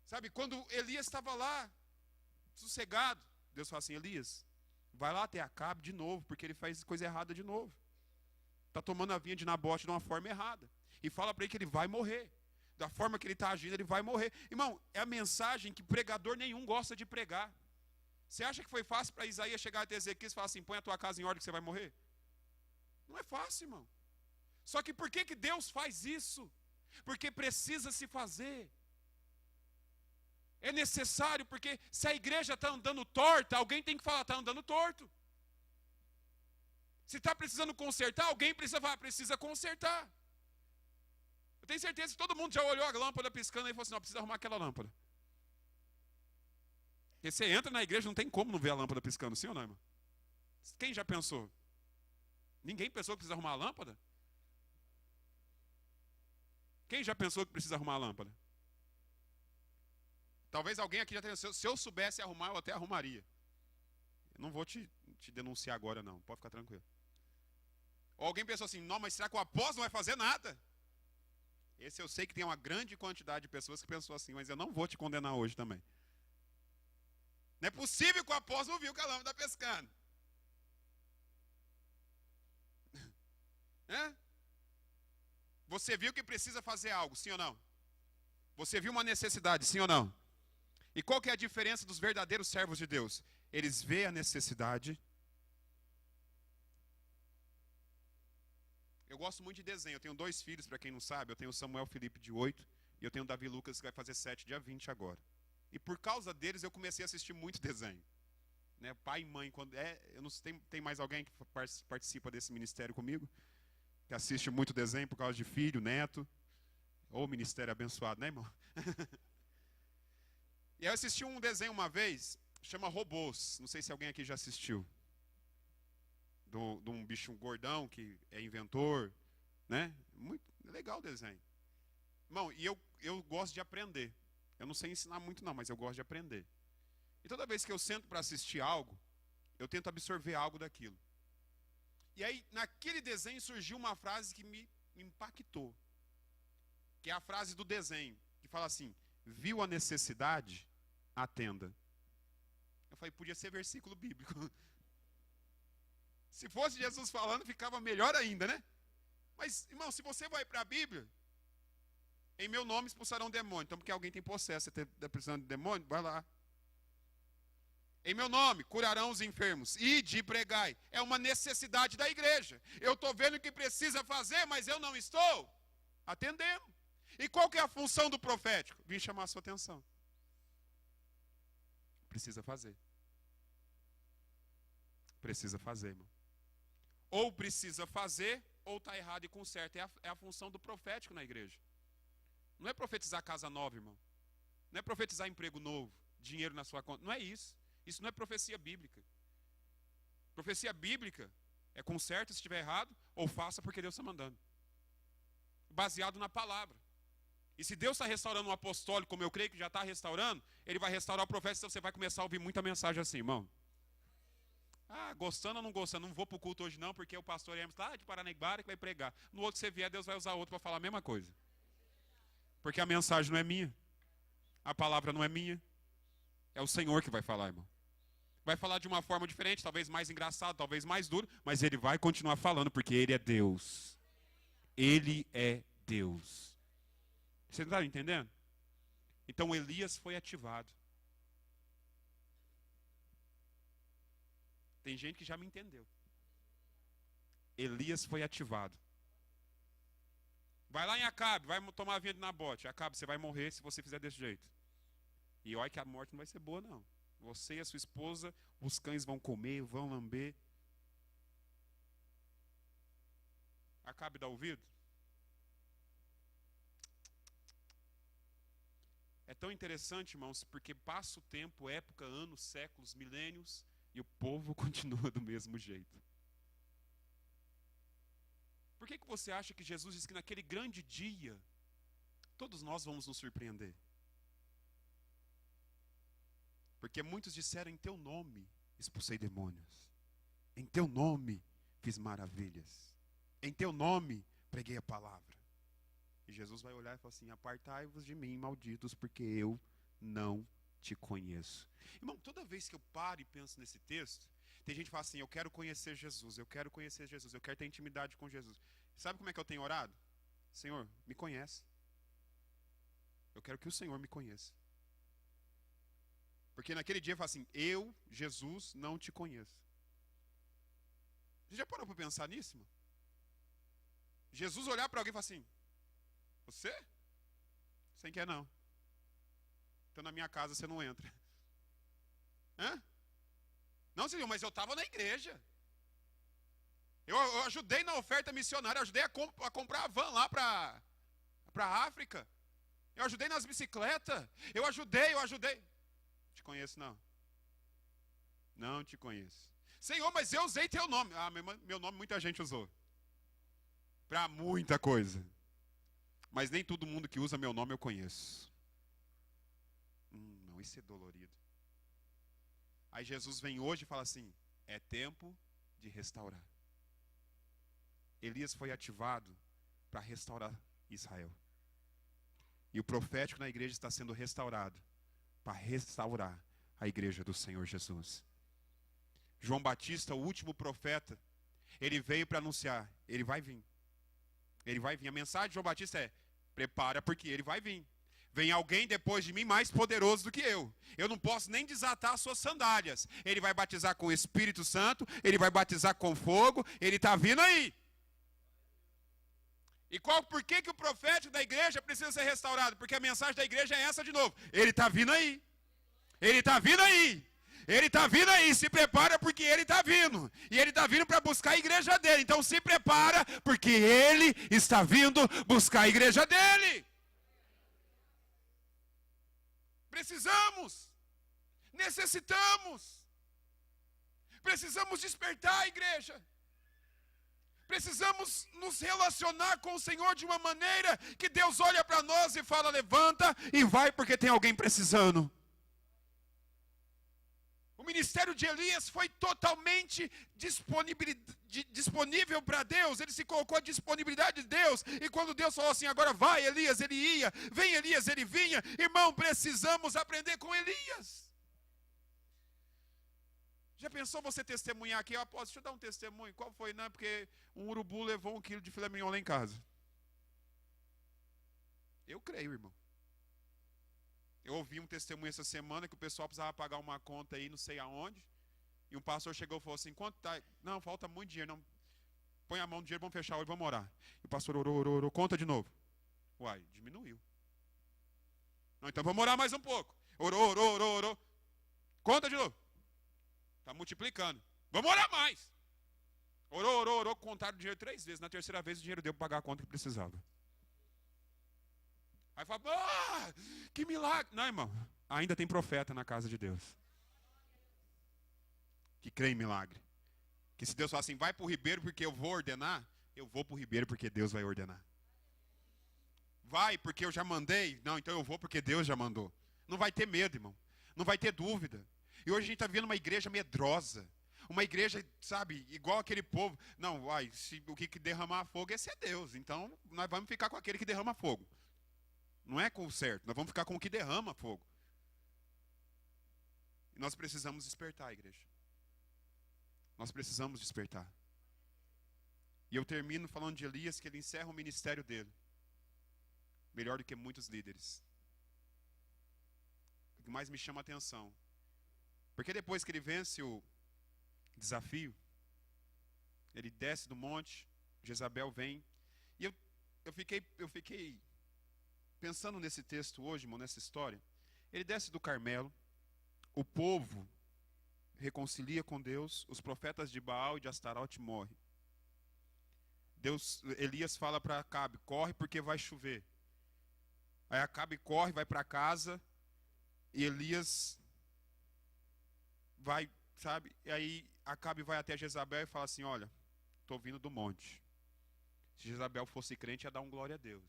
Sabe, quando Elias estava lá, sossegado, Deus fala assim, Elias, vai lá até Acabe de novo, porque ele faz coisa errada de novo. Está tomando a vinha de Nabote de uma forma errada. E fala para ele que ele vai morrer. Da forma que ele está agindo, ele vai morrer. Irmão, é a mensagem que pregador nenhum gosta de pregar. Você acha que foi fácil para Isaías chegar até Ezequias e falar assim, põe a tua casa em ordem que você vai morrer? Não é fácil, irmão. Só que por que Deus faz isso? Porque precisa se fazer. É necessário, porque se a igreja está andando torta, alguém tem que falar, está andando torto. Se está precisando consertar, alguém precisa falar, precisa consertar. Eu tenho certeza que todo mundo já olhou a lâmpada piscando e falou assim, não, precisa arrumar aquela lâmpada. Porque você entra na igreja, não tem como não ver a lâmpada piscando, sim ou não, irmão? Quem já pensou? Ninguém pensou que precisa arrumar a lâmpada? Quem já pensou que precisa arrumar a lâmpada? Talvez alguém aqui já tenha. Se eu soubesse arrumar, eu até arrumaria. Eu não vou te denunciar agora, não. Pode ficar tranquilo. Ou alguém pensou assim, não, mas será que o apóstolo não vai fazer nada? Esse eu sei que tem uma grande quantidade de pessoas que pensou assim, mas eu não vou te condenar hoje também. Não é possível que o apóstolo viu que a lâmpada está pescando. Você viu que precisa fazer algo, sim ou não? Você viu uma necessidade, sim ou não? E qual que é a diferença dos verdadeiros servos de Deus? Eles veem a necessidade. Eu gosto muito de desenho. Eu tenho 2 filhos, para quem não sabe. Eu tenho o Samuel Felipe, de 8, e eu tenho o Davi Lucas, que vai fazer 7, dia 20 agora. E por causa deles, eu comecei a assistir muito desenho. Né? Pai e mãe, eu não sei, tem mais alguém que participa desse ministério comigo? Que assiste muito desenho por causa de filho, neto. Ô, ministério abençoado, né, irmão? E aí eu assisti um desenho uma vez, chama Robôs. Não sei se alguém aqui já assistiu. De um bicho gordão que é inventor, né? Muito legal o desenho. Irmão, e eu gosto de aprender. Eu não sei ensinar muito não, mas eu gosto de aprender. E toda vez que eu sento para assistir algo, eu tento absorver algo daquilo. E aí, naquele desenho surgiu uma frase que me impactou. Que é a frase do desenho, que fala assim, viu a necessidade, atenda. Eu falei, podia ser versículo bíblico. Se fosse Jesus falando, ficava melhor ainda, né? Mas, irmão, se você vai para a Bíblia, em meu nome expulsarão demônio. Então, porque alguém tem processo, você está precisando de demônio? Vai lá. Em meu nome, curarão os enfermos. Ide e pregai. É uma necessidade da igreja. Eu estou vendo o que precisa fazer, mas eu não estou atendendo. E qual que é a função do profético? Vim chamar a sua atenção. Precisa fazer. Precisa fazer, irmão. Ou precisa fazer, ou está errado e conserta. É a função do profético na igreja. Não é profetizar casa nova, irmão. Não é profetizar emprego novo, dinheiro na sua conta. Não é isso. Isso não é profecia bíblica. Profecia bíblica é conserta se estiver errado, ou faça porque Deus está mandando. Baseado na palavra. E se Deus está restaurando um apostólico, como eu creio que já está restaurando, Ele vai restaurar o profeta, então você vai começar a ouvir muita mensagem assim, irmão. Ah, gostando ou não gostando, não vou para o culto hoje não, porque o pastor Hermes lá de Paranaiguara que vai pregar. No outro que você vier, Deus vai usar outro para falar a mesma coisa. Porque a mensagem não é minha. A palavra não é minha. É o Senhor que vai falar, irmão. Vai falar de uma forma diferente, talvez mais engraçado, talvez mais duro, mas Ele vai continuar falando, porque Ele é Deus. Ele é Deus. Você não está entendendo? Então Elias foi ativado. Tem gente que já me entendeu. Elias foi ativado. Vai lá em Acabe, vai tomar a vinha de Nabote. Acabe, você vai morrer se você fizer desse jeito. E olha que a morte não vai ser boa, não. Você e a sua esposa, os cães vão comer, vão lamber. Acabe dá ouvido? É tão interessante, irmãos, porque passa o tempo, época, anos, séculos, milênios, e o povo continua do mesmo jeito. Por que você acha que Jesus disse que naquele grande dia, todos nós vamos nos surpreender? Porque muitos disseram, em teu nome expulsei demônios. Em teu nome fiz maravilhas. Em teu nome preguei a palavra. E Jesus vai olhar e falar assim, apartai-vos de mim, malditos, porque eu não te conheço. Irmão, toda vez que eu paro e penso nesse texto, tem gente que fala assim, eu quero conhecer Jesus, eu quero conhecer Jesus, eu quero ter intimidade com Jesus. Sabe como é que eu tenho orado? Senhor, me conhece. Eu quero que o Senhor me conheça. Porque naquele dia eu falo assim, eu, Jesus, não te conheço. Você já parou para pensar nisso, irmão? Jesus olhar para alguém e falar assim, você? Você quer não. Então na minha casa você não entra. Hã? Não, Senhor, mas eu estava na igreja. Eu ajudei na oferta missionária, eu ajudei a comprar a van lá para a África. Eu ajudei nas bicicletas. Eu ajudei. Te conheço não. Não te conheço. Senhor, mas eu usei teu nome. Ah, meu nome muita gente usou. Para muita coisa. Mas nem todo mundo que usa meu nome eu conheço. Não, isso é dolorido. Aí Jesus vem hoje e fala assim, é tempo de restaurar. Elias foi ativado para restaurar Israel. E o profético na igreja está sendo restaurado para restaurar a igreja do Senhor Jesus. João Batista, o último profeta, ele veio para anunciar, ele vai vir. Ele vai vir. A mensagem de João Batista é, prepara porque ele vai vir. Vem alguém depois de mim mais poderoso do que eu. Eu não posso nem desatar as suas sandálias. Ele vai batizar com o Espírito Santo, ele vai batizar com fogo, ele está vindo aí. E por que o profético da igreja precisa ser restaurado? Porque a mensagem da igreja é essa de novo. Ele está vindo aí. Ele está vindo aí. Ele está vindo aí. Se prepara porque ele está vindo. E ele está vindo para buscar a igreja dele. Então se prepara porque ele está vindo buscar a igreja dele. Precisamos. Necessitamos. Precisamos despertar a igreja. Precisamos nos relacionar com o Senhor de uma maneira que Deus olha para nós e fala, levanta e vai porque tem alguém precisando. O ministério de Elias foi totalmente disponível para Deus. Ele se colocou à disponibilidade de Deus. E quando Deus falou assim, agora vai Elias, ele ia. Vem Elias, ele vinha. Irmão, precisamos aprender com Elias. Já pensou você testemunhar aqui? Deixa eu dar um testemunho. Qual foi? Não, porque um urubu levou 1 quilo de filé mignon lá em casa. Eu creio, irmão. Eu ouvi um testemunho essa semana que o pessoal precisava pagar uma conta aí, não sei aonde. E um pastor chegou e falou assim, quanto tá? Não, falta muito dinheiro. Não. Põe a mão no dinheiro, vamos fechar o olho, vamos orar. E o pastor orou, conta de novo. Uai, diminuiu. Não, então vamos orar mais um pouco. Orou. Conta de novo. Está multiplicando. Vamos orar mais. Orou, contaram o dinheiro 3 vezes. Na terceira vez o dinheiro deu para pagar a conta que precisava. Aí fala, que milagre. Não, irmão, ainda tem profeta na casa de Deus. Que crê em milagre. Que se Deus falar assim, vai para o ribeiro porque eu vou ordenar, eu vou para o ribeiro porque Deus vai ordenar. Vai porque eu já mandei, não, então eu vou porque Deus já mandou. Não vai ter medo, irmão. Não vai ter dúvida. E hoje a gente está vendo uma igreja medrosa. Uma igreja, sabe, igual aquele povo. Não, o que derramar fogo, esse é Deus. Então, nós vamos ficar com aquele que derrama fogo. Não é com o certo, nós vamos ficar com o que derrama fogo. E nós precisamos despertar, igreja. Nós precisamos despertar. E eu termino falando de Elias, que ele encerra o ministério dele. Melhor do que muitos líderes. O que mais me chama a atenção. Porque depois que ele vence o desafio, ele desce do monte, Jezabel vem. E eu fiquei pensando nesse texto hoje, irmão, nessa história. Ele desce do Carmelo, o povo reconcilia com Deus, os profetas de Baal e de Astarote morrem. Elias fala para Acabe, corre porque vai chover. Aí Acabe corre, vai para casa, e Elias vai, sabe? E aí Acabe vai até Jezabel e fala assim, olha, estou vindo do monte. Se Jezabel fosse crente, ia dar um glória a Deus.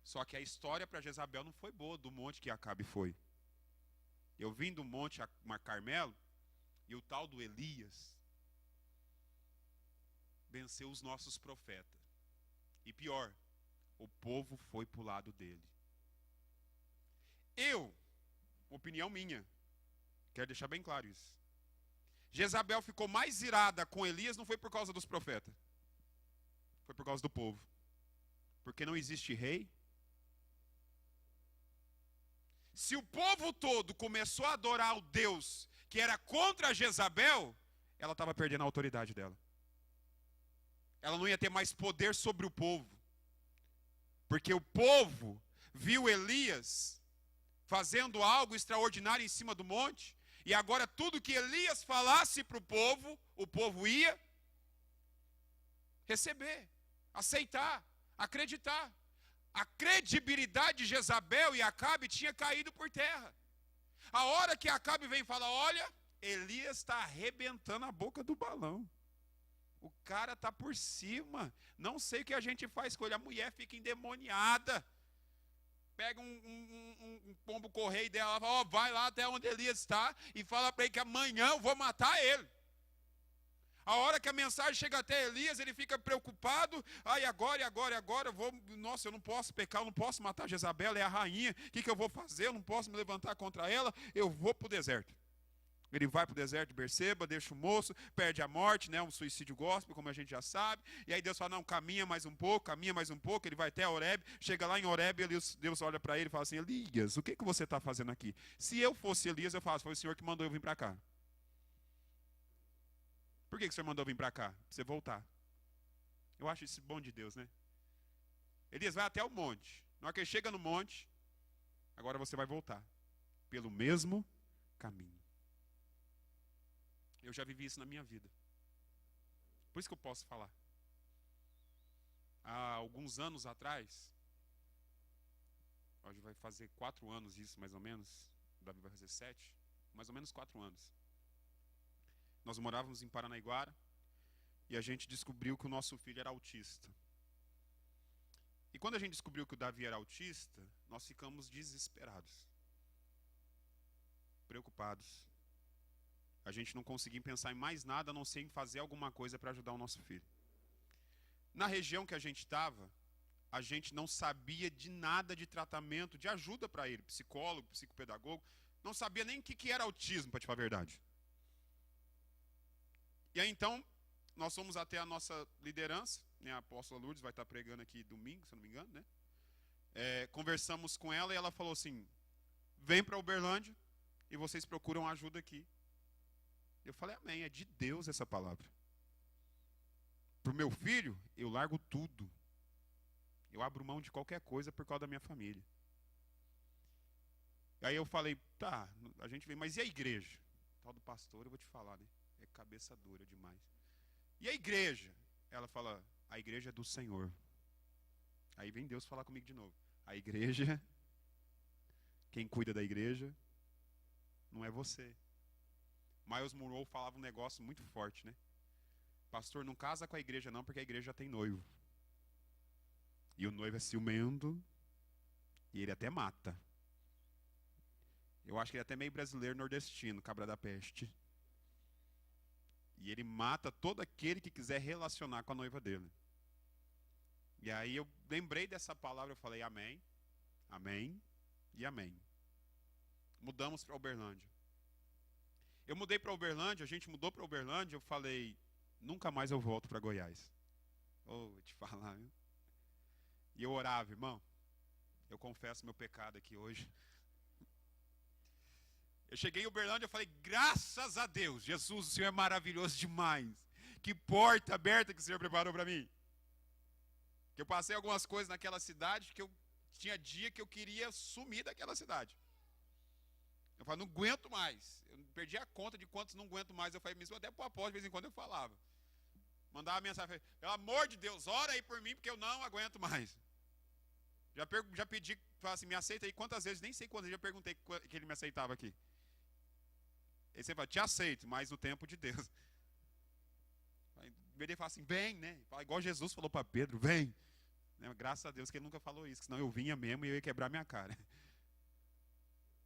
Só que a história para Jezabel não foi boa do monte que Acabe foi. Eu vim do Monte Carmelo e o tal do Elias venceu os nossos profetas. E pior, o povo foi para o lado dele. Opinião minha, quero deixar bem claro isso. Jezabel ficou mais irada com Elias, não foi por causa dos profetas. Foi por causa do povo. Porque não existe rei. Se o povo todo começou a adorar o Deus que era contra Jezabel, ela estava perdendo a autoridade dela. Ela não ia ter mais poder sobre o povo. Porque o povo viu Elias fazendo algo extraordinário em cima do monte, e agora tudo que Elias falasse para o povo ia receber, aceitar, acreditar. A credibilidade de Jezabel e Acabe tinha caído por terra. A hora que Acabe vem e fala, olha, Elias está arrebentando a boca do balão. O cara está por cima. Não sei o que a gente faz com ele. A mulher fica endemoniada. Pega um pombo correio dela, fala, vai lá até onde Elias está e fala para ele que amanhã eu vou matar ele. A hora que a mensagem chega até Elias, ele fica preocupado. Agora, nossa, eu não posso pecar, eu não posso matar Jezabel, ela é a rainha. O que eu vou fazer? Eu não posso me levantar contra ela. Eu vou para o deserto. Ele vai para o deserto de Berseba, deixa o moço, perde a morte, né, um suicídio gospel, como a gente já sabe. E aí Deus fala, não, caminha mais um pouco. Ele vai até Horebe. Chega lá em Horebe, Deus olha para ele e fala assim, Elias, o que você está fazendo aqui? Se eu fosse Elias, eu falo, foi o Senhor que mandou eu vir para cá. Por que o Senhor mandou vir para cá? Para você voltar. Eu acho isso bom de Deus, né? Elias vai até o monte. Na hora que ele chega no monte, agora você vai voltar. Pelo mesmo caminho. Eu já vivi isso na minha vida. Por isso que eu posso falar. Há alguns anos atrás, hoje vai fazer 4 anos isso, mais ou menos. O Davi vai fazer 7. Mais ou menos 4 anos. Nós morávamos em Paranaiguara e a gente descobriu que o nosso filho era autista. E quando a gente descobriu que o Davi era autista, nós ficamos desesperados. Preocupados. A gente não conseguia pensar em mais nada a não ser em fazer alguma coisa para ajudar o nosso filho. Na região que a gente estava, a gente não sabia de nada de tratamento, de ajuda para ele, psicólogo, psicopedagogo, não sabia nem o que era autismo, para te falar a verdade. E aí então, nós fomos até a nossa liderança, né, a apóstola Lourdes vai estar pregando aqui domingo, se eu não me engano, né? Conversamos com ela e ela falou assim, vem para Uberlândia e vocês procuram ajuda aqui. Eu falei, amém, é de Deus essa palavra. Para o meu filho, eu largo tudo. Eu abro mão de qualquer coisa por causa da minha família. Aí eu falei, tá, a gente vem, mas e a igreja? O tal do pastor, eu vou te falar, né? É cabeça dura demais. E a igreja? Ela fala, a igreja é do Senhor. Aí vem Deus falar comigo de novo. A igreja, quem cuida da igreja, não é você. Miles Monroe falava um negócio muito forte, né? Pastor, não casa com a igreja não, porque a igreja já tem noivo. E o noivo é ciumento, e ele até mata. Eu acho que ele é até meio brasileiro nordestino, cabra da peste. E ele mata todo aquele que quiser relacionar com a noiva dele. E aí eu lembrei dessa palavra, eu falei amém, amém e amém. Mudamos para Uberlândia. Eu mudei para Uberlândia, a gente mudou para Uberlândia, eu falei, nunca mais eu volto para Goiás. Vou te falar, viu? E eu orava, irmão, eu confesso meu pecado aqui hoje. Eu cheguei em Uberlândia e falei, graças a Deus, Jesus, o Senhor é maravilhoso demais. Que porta aberta que o Senhor preparou para mim. Que eu passei algumas coisas naquela cidade que eu tinha dia que eu queria sumir daquela cidade. Eu falei, não aguento mais. Eu perdi a conta de quantos não aguento mais. Eu falei, mesmo até para o apóstolo, de vez em quando eu falava. Mandava mensagem, pelo amor de Deus, ora aí por mim, porque eu não aguento mais. Já pedi, falei assim, me aceita aí quantas vezes, nem sei quantas vezes, já perguntei que ele me aceitava aqui. Ele sempre fala, te aceito, mas no tempo de Deus. Aí, ele fala assim, vem, né? Fala igual Jesus falou para Pedro, vem. Né? Graças a Deus que ele nunca falou isso, senão eu vinha mesmo e eu ia quebrar minha cara.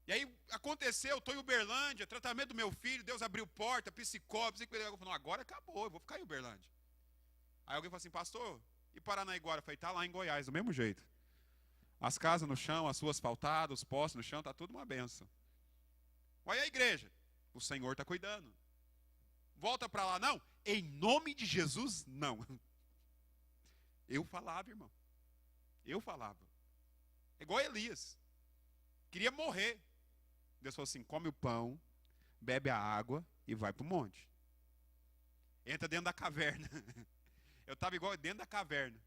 E aí aconteceu, eu estou em Uberlândia, tratamento do meu filho, Deus abriu porta, psicólogo, eu falei, agora acabou, eu vou ficar em Uberlândia. Aí alguém falou assim, pastor, e Paranaiguara? Eu falei, tá lá em Goiás, do mesmo jeito. As casas no chão, as ruas asfaltadas, os postes no chão, tá tudo uma benção. Olha a igreja, o Senhor está cuidando. Volta para lá, não, em nome de Jesus, não. Eu falava, irmão. Eu falava. É igual Elias. Queria morrer. Deus falou assim, come o pão, bebe a água e vai para o monte. Entra dentro da caverna. Eu estava igual dentro da caverna.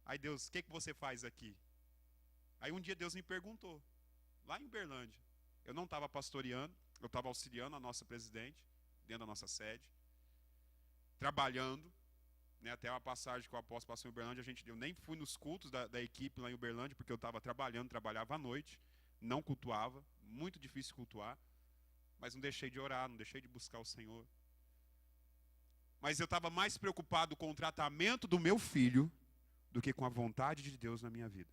Aí Deus, o que você faz aqui? Aí um dia Deus me perguntou, lá em Uberlândia. Eu não estava pastoreando, eu estava auxiliando a nossa presidente, dentro da nossa sede, trabalhando, né, até uma passagem que o apóstolo passou em Uberlândia, eu nem fui nos cultos da equipe lá em Uberlândia, porque eu estava trabalhando, trabalhava à noite, não cultuava, muito difícil cultuar, mas não deixei de orar, não deixei de buscar o Senhor. Mas eu estava mais preocupado com o tratamento do meu filho do que com a vontade de Deus na minha vida.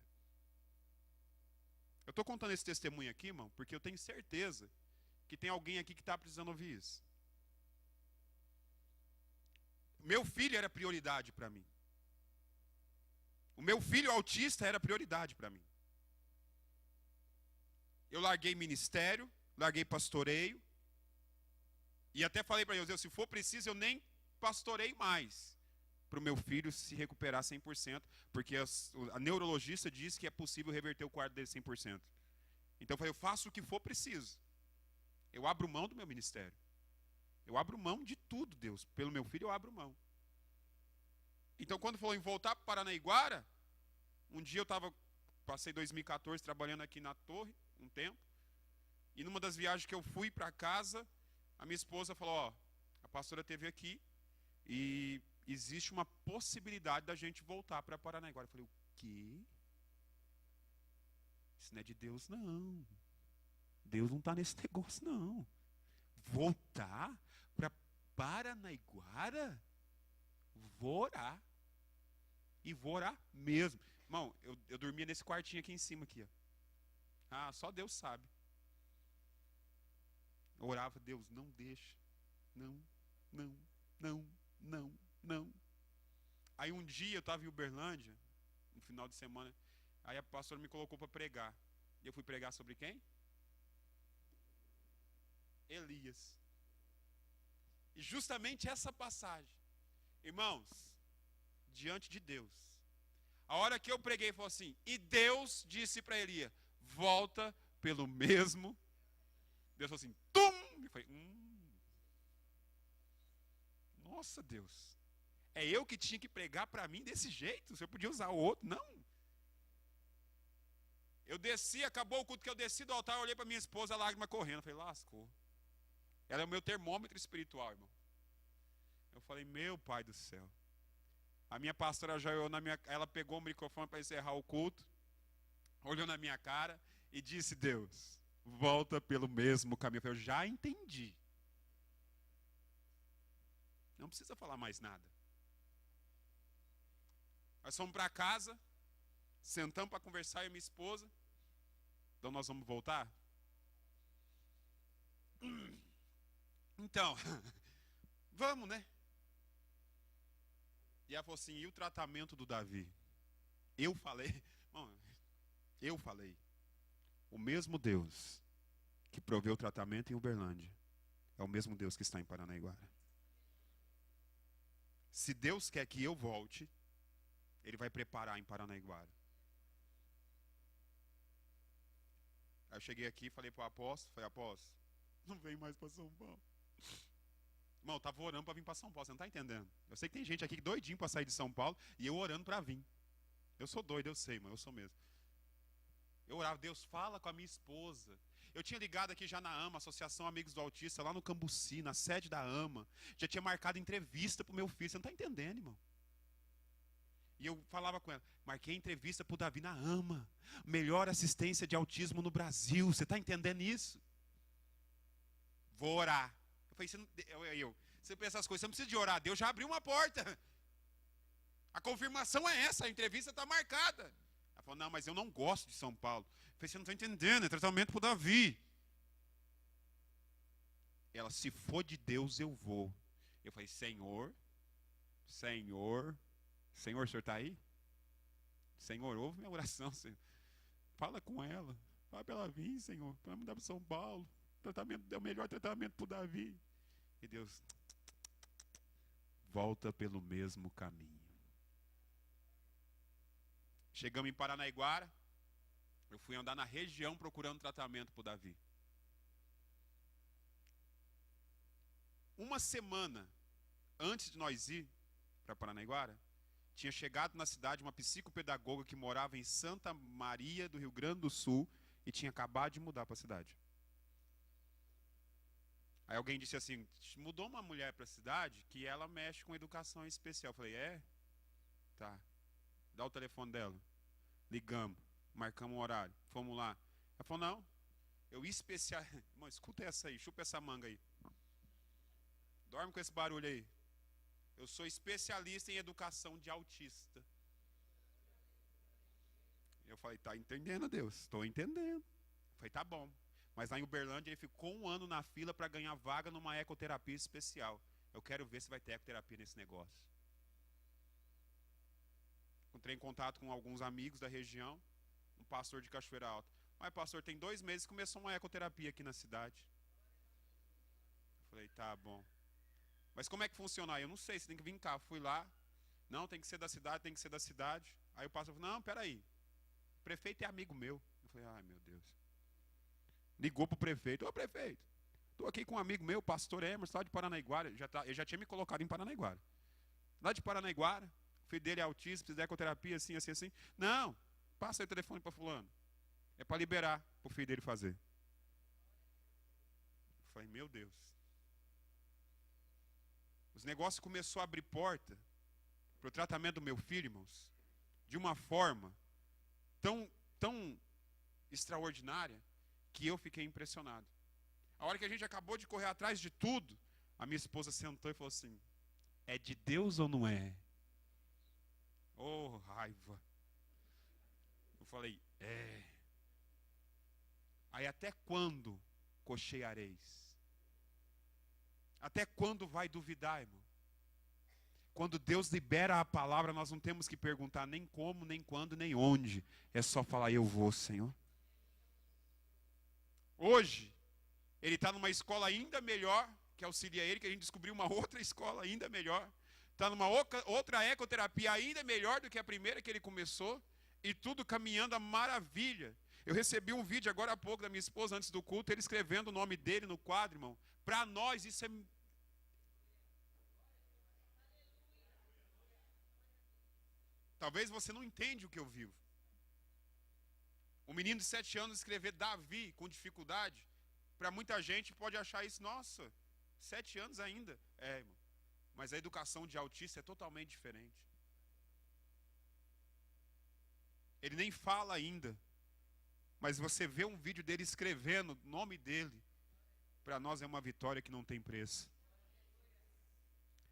Eu estou contando esse testemunho aqui, irmão, porque eu tenho certeza que tem alguém aqui que está precisando ouvir isso. Meu filho era prioridade para mim. O meu filho autista era prioridade para mim. Eu larguei ministério, larguei pastoreio, e até falei para Deus, se for preciso, eu nem pastorei mais, para o meu filho se recuperar 100%, porque a neurologista diz que é possível reverter o quadro dele 100%. Então eu falei, eu faço o que for preciso. Eu abro mão do meu ministério. Eu abro mão de tudo, Deus. Pelo meu filho eu abro mão. Então quando falou em voltar para Paranaiguara, um dia eu passei 2014 trabalhando aqui na torre, um tempo, e numa das viagens que eu fui para casa, a minha esposa falou, a pastora esteve aqui e existe uma possibilidade da gente voltar para Paranaiguara. Eu falei, o quê? Isso não é de Deus, não. Deus não está nesse negócio, não. Voltar para Paranaiguara? Vou orar. E vou orar mesmo. Irmão, eu dormia nesse quartinho aqui em cima, aqui. Ó. Só Deus sabe. Eu orava, Deus, não deixa. Não, não, não, não, não. Aí um dia eu estava em Uberlândia, no final de semana, aí a pastora me colocou para pregar. E eu fui pregar sobre quem? Elias. E justamente essa passagem, irmãos, diante de Deus, a hora que eu preguei, falou assim, e Deus disse para Elias, volta pelo mesmo. Deus falou assim, tum! Eu falei, nossa, Deus, é eu que tinha que pregar para mim desse jeito? Você podia usar o outro? Não. Eu desci, acabou o culto que eu desci do altar, eu olhei para minha esposa, a lágrima correndo. Eu falei, lascou. Ela é o meu termômetro espiritual, irmão. Eu falei, meu Pai do céu. A minha pastora já olhou ela pegou o microfone para encerrar o culto, olhou na minha cara e disse, Deus, volta pelo mesmo caminho. Eu falei, eu já entendi. Não precisa falar mais nada. Nós fomos para casa, sentamos para conversar, eu e minha esposa. Então nós vamos voltar? Então, vamos, né? E ela falou assim, e o tratamento do Davi? Eu falei, o mesmo Deus que proveu o tratamento em Uberlândia é o mesmo Deus que está em Paranaiguara. Se Deus quer que eu volte, Ele vai preparar em Paranaiguara. Aí eu cheguei aqui e falei para o apóstolo, apóstolo, não vem mais para São Paulo. Irmão, eu estava orando para vir para São Paulo, você não está entendendo. Eu sei que tem gente aqui doidinho para sair de São Paulo e eu orando para vir. Eu sou doido, eu sei, mas eu sou mesmo. Eu orava, Deus, fala com a minha esposa. Eu tinha ligado aqui já na AMA, Associação Amigos do Autista, lá no Cambuci, na sede da AMA. Já tinha marcado entrevista para o meu filho, você não está entendendo, irmão. E eu falava com ela, marquei entrevista para o Davi na AMA. Melhor assistência de autismo no Brasil, você está entendendo isso? Vou orar. Eu falei, você pensa essas coisas, você não precisa de orar, Deus já abriu uma porta. A confirmação é essa, a entrevista está marcada. Ela falou, não, mas eu não gosto de São Paulo. Eu falei, você não está entendendo, é tratamento para o Davi. Ela, se for de Deus, eu vou. Eu falei, Senhor, o Senhor está aí? Senhor, ouve minha oração, Senhor. Fala com ela. Fala para ela vir, Senhor. Para mudar para São Paulo. É o melhor tratamento para o Davi. E Deus, volta pelo mesmo caminho. Chegamos em Paranaiguara. Eu fui andar na região procurando tratamento para o Davi. Uma semana antes de nós ir para Paranaiguara, tinha chegado na cidade uma psicopedagoga que morava em Santa Maria do Rio Grande do Sul e tinha acabado de mudar para a cidade. Aí alguém disse assim, mudou uma mulher para a cidade que ela mexe com educação especial. Eu falei, é? Tá. Dá o telefone dela. Ligamos, marcamos um horário, fomos lá. Ela falou, não, eu especial... Irmão, escuta essa aí, chupa essa manga aí. Dorme com esse barulho aí. Eu sou especialista em educação de autista. Eu falei, tá entendendo, Deus? Estou entendendo. Eu falei, tá bom. Mas lá em Uberlândia ele ficou 1 ano na fila para ganhar vaga numa ecoterapia especial. Eu quero ver se vai ter ecoterapia nesse negócio. Entrei em contato com alguns amigos da região, um pastor de Cachoeira Alta. Mas pastor, tem 2 meses que começou uma ecoterapia aqui na cidade. Eu falei, tá bom. Mas como é que funciona? Eu não sei, você tem que vir cá. Fui lá. Não, tem que ser da cidade, tem que ser da cidade. Aí o pastor falou, não, peraí. O prefeito é amigo meu. Eu falei, ai meu Deus. Ligou para o prefeito. Ô prefeito, estou aqui com um amigo meu, pastor Emerson, lá de Paranaiguara. Ele já tinha me colocado em Paranaiguara. Lá de Paranaiguara, o filho dele é autista, precisa de ecoterapia, assim, assim, assim. Não, passa aí o telefone para fulano. É para liberar para o filho dele fazer. Eu falei, meu Deus. Os negócios começaram a abrir porta para o tratamento do meu filho, irmãos, de uma forma tão extraordinária que eu fiquei impressionado. A hora que a gente acabou de correr atrás de tudo, a minha esposa sentou e falou assim, é de Deus ou não é? Oh, raiva. Eu falei, é. Aí até quando cocheareis? Até quando vai duvidar, irmão? Quando Deus libera a palavra, nós não temos que perguntar nem como, nem quando, nem onde. É só falar, eu vou, Senhor. Hoje, ele está numa escola ainda melhor, que auxilia ele, que a gente descobriu uma outra escola ainda melhor. Está numa outra ecoterapia ainda melhor do que a primeira que ele começou. E tudo caminhando a maravilha. Eu recebi um vídeo agora há pouco da minha esposa, antes do culto, ele escrevendo o nome dele no quadro, irmão. Para nós isso é... Talvez você não entende o que eu vivo. Um menino de 7 anos escrever Davi com dificuldade, para muita gente pode achar isso, nossa, 7 anos ainda. É, irmão. Mas a educação de autista é totalmente diferente. Ele nem fala ainda. Mas você vê um vídeo dele escrevendo o nome dele. Para nós é uma vitória que não tem preço.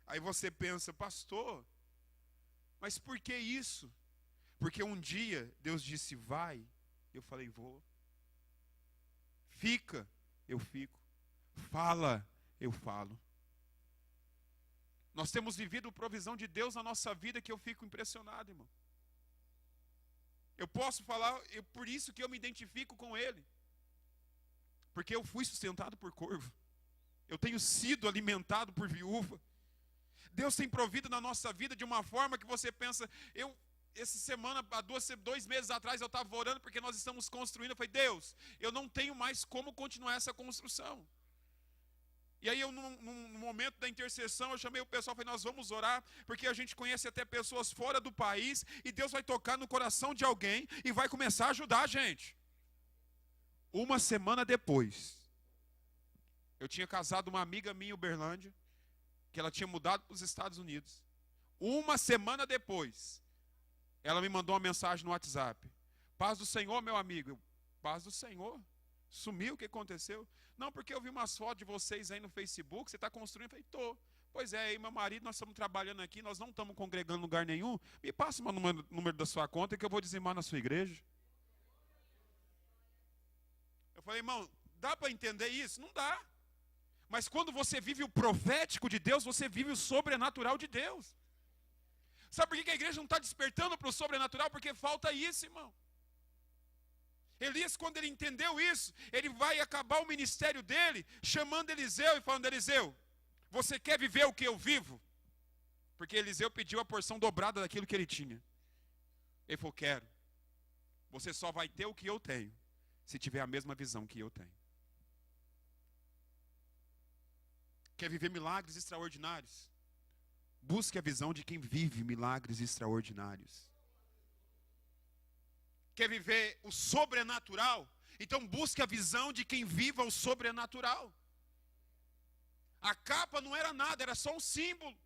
Aí você pensa, pastor, mas por que isso? Porque um dia Deus disse, vai. Eu falei, vou. Fica, eu fico. Fala, eu falo. Nós temos vivido provisão de Deus na nossa vida que eu fico impressionado, irmão. Eu posso falar, por isso que eu me identifico com ele. Porque eu fui sustentado por corvo. Eu tenho sido alimentado por viúva. Deus tem provido na nossa vida de uma forma que você pensa, essa semana, há 2 meses atrás, eu estava orando porque nós estamos construindo. Eu falei, Deus, eu não tenho mais como continuar essa construção. E aí, num momento da intercessão, eu chamei o pessoal e falei, nós vamos orar, porque a gente conhece até pessoas fora do país, e Deus vai tocar no coração de alguém e vai começar a ajudar a gente. Uma semana depois, eu tinha casado uma amiga minha em Uberlândia, que ela tinha mudado para os Estados Unidos. Uma semana depois, ela me mandou uma mensagem no WhatsApp. Paz do Senhor, meu amigo. Eu, paz do Senhor. Sumiu, o que aconteceu? Não, porque eu vi umas fotos de vocês aí no Facebook, você está construindo. Eu falei, tô. Pois é, aí meu marido, nós estamos trabalhando aqui, nós não estamos congregando em lugar nenhum. Me passa o número da sua conta que eu vou dizimar na sua igreja. Eu falei, irmão, dá para entender isso? Não dá. Mas quando você vive o profético de Deus, você vive o sobrenatural de Deus. Sabe por que a igreja não está despertando para o sobrenatural? Porque falta isso, irmão. Elias, quando ele entendeu isso, ele vai acabar o ministério dele, chamando Eliseu e falando: Eliseu, você quer viver o que eu vivo? Porque Eliseu pediu a porção dobrada daquilo que ele tinha. Ele falou: quero. Você só vai ter o que eu tenho, se tiver a mesma visão que eu tenho. Quer viver milagres extraordinários? Busque a visão de quem vive milagres extraordinários. Quer viver o sobrenatural? Então busque a visão de quem viva o sobrenatural. A capa não era nada, era só um símbolo.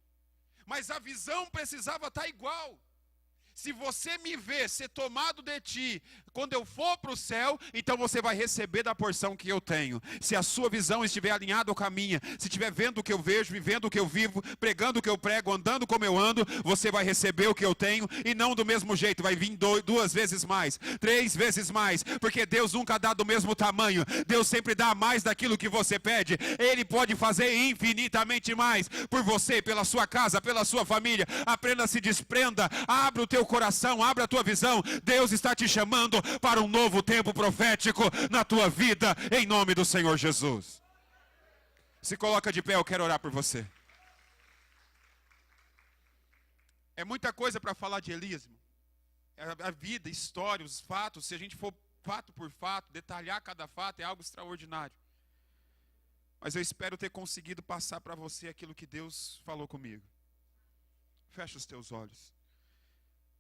Mas a visão precisava estar igual. Se você me vê ser tomado de ti, quando eu for para o céu, então você vai receber da porção que eu tenho. Se a sua visão estiver alinhada com a minha, se estiver vendo o que eu vejo, vivendo o que eu vivo, pregando o que eu prego, andando como eu ando, você vai receber o que eu tenho, e não do mesmo jeito, vai vir 2 vezes mais, 3 vezes mais, porque Deus nunca dá do mesmo tamanho, Deus sempre dá mais daquilo que você pede. Ele pode fazer infinitamente mais por você, pela sua casa, pela sua família. Apenas se desprenda, abra o teu coração, abra a tua visão. Deus está te chamando para um novo tempo profético na tua vida, em nome do Senhor Jesus. Se coloca de pé, eu quero orar por você. É muita coisa para falar de Elias, irmão. A vida, a história, os fatos, se a gente for fato por fato, detalhar cada fato, é algo extraordinário. Mas eu espero ter conseguido passar para você aquilo que Deus falou comigo. Fecha os teus olhos.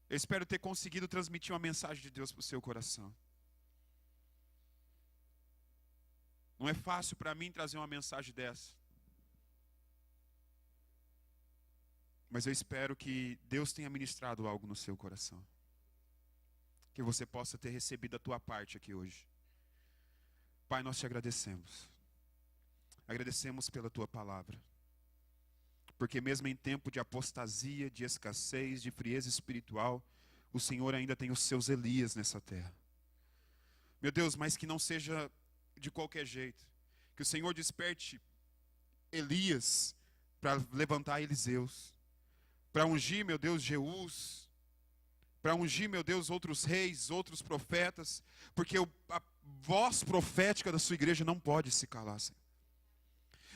Eu espero ter conseguido transmitir uma mensagem de Deus para o seu coração. Não é fácil para mim trazer uma mensagem dessa. Mas eu espero que Deus tenha ministrado algo no seu coração. Que você possa ter recebido a tua parte aqui hoje. Pai, nós te agradecemos. Agradecemos pela tua palavra. Porque mesmo em tempo de apostasia, de escassez, de frieza espiritual, o Senhor ainda tem os seus Elias nessa terra. Meu Deus, mas que não seja de qualquer jeito. Que o Senhor desperte Elias para levantar Eliseus. Para ungir, meu Deus, Jeús. Para ungir, meu Deus, outros reis, outros profetas. Porque a voz profética da sua igreja não pode se calar, Senhor.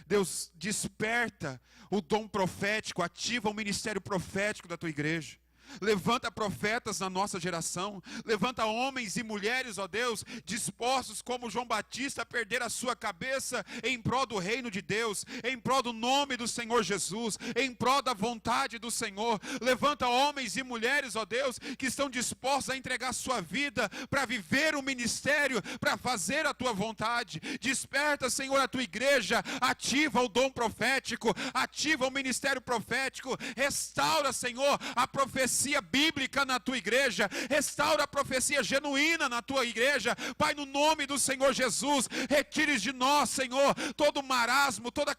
Deus, desperta o dom profético, ativa o ministério profético da tua igreja. Levanta profetas na nossa geração, levanta homens e mulheres, ó Deus, dispostos como João Batista a perder a sua cabeça em prol do reino de Deus, em prol do nome do Senhor Jesus, em prol da vontade do Senhor. Levanta homens e mulheres, ó Deus, que estão dispostos a entregar sua vida para viver o ministério, para fazer a tua vontade. Desperta, Senhor, a tua igreja, ativa o dom profético, ativa o ministério profético, restaura, Senhor, a profecia bíblica na tua igreja, restaura a profecia genuína na tua igreja. Pai, no nome do Senhor Jesus, retires de nós, Senhor, todo marasmo, todo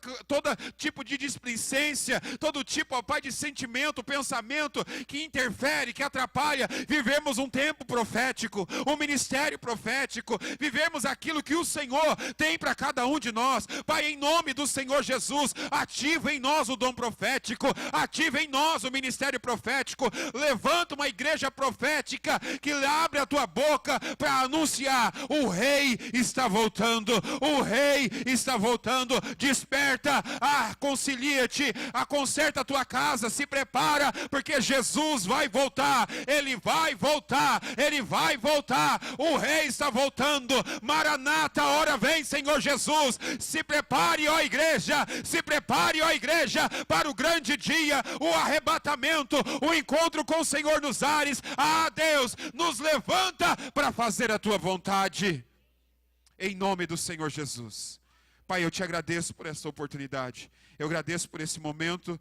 tipo de displicência, todo tipo, ó Pai, de sentimento, pensamento que interfere, que atrapalha. Vivemos um tempo profético, um ministério profético, vivemos aquilo que o Senhor tem para cada um de nós. Pai, em nome do Senhor Jesus, ativa em nós o dom profético, ativa em nós o ministério profético. Levanta uma igreja profética que abre a tua boca para anunciar: o rei está voltando, o rei está voltando. Desperta, concilia-te, conserta a tua casa, se prepara, porque Jesus vai voltar, ele vai voltar, ele vai voltar, o rei está voltando. Maranata, a hora vem, Senhor Jesus. Se prepare, ó igreja, se prepare, ó igreja, para o grande dia, o arrebatamento, o encontro com o Senhor nos ares. Deus, nos levanta para fazer a tua vontade, em nome do Senhor Jesus. Pai, eu te agradeço por essa oportunidade. Eu agradeço por esse momento,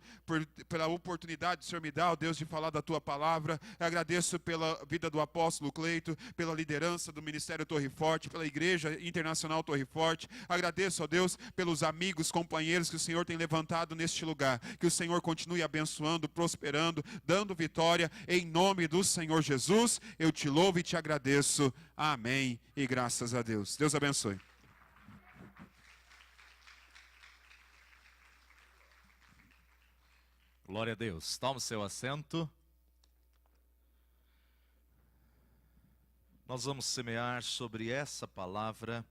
pela oportunidade que o Senhor me dá, ó Deus, de falar da tua palavra. Eu agradeço pela vida do apóstolo Cleito, pela liderança do Ministério Torre Forte, pela Igreja Internacional Torre Forte. Agradeço, ó Deus, pelos amigos, companheiros que o Senhor tem levantado neste lugar. Que o Senhor continue abençoando, prosperando, dando vitória. Em nome do Senhor Jesus, eu te louvo e te agradeço. Amém. E graças a Deus. Deus abençoe. Glória a Deus. Tome seu assento. Nós vamos semear sobre essa palavra,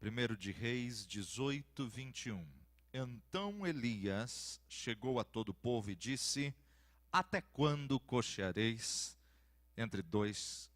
1 de Reis 18, 21. Então Elias chegou a todo o povo e disse: até quando cocheareis entre dois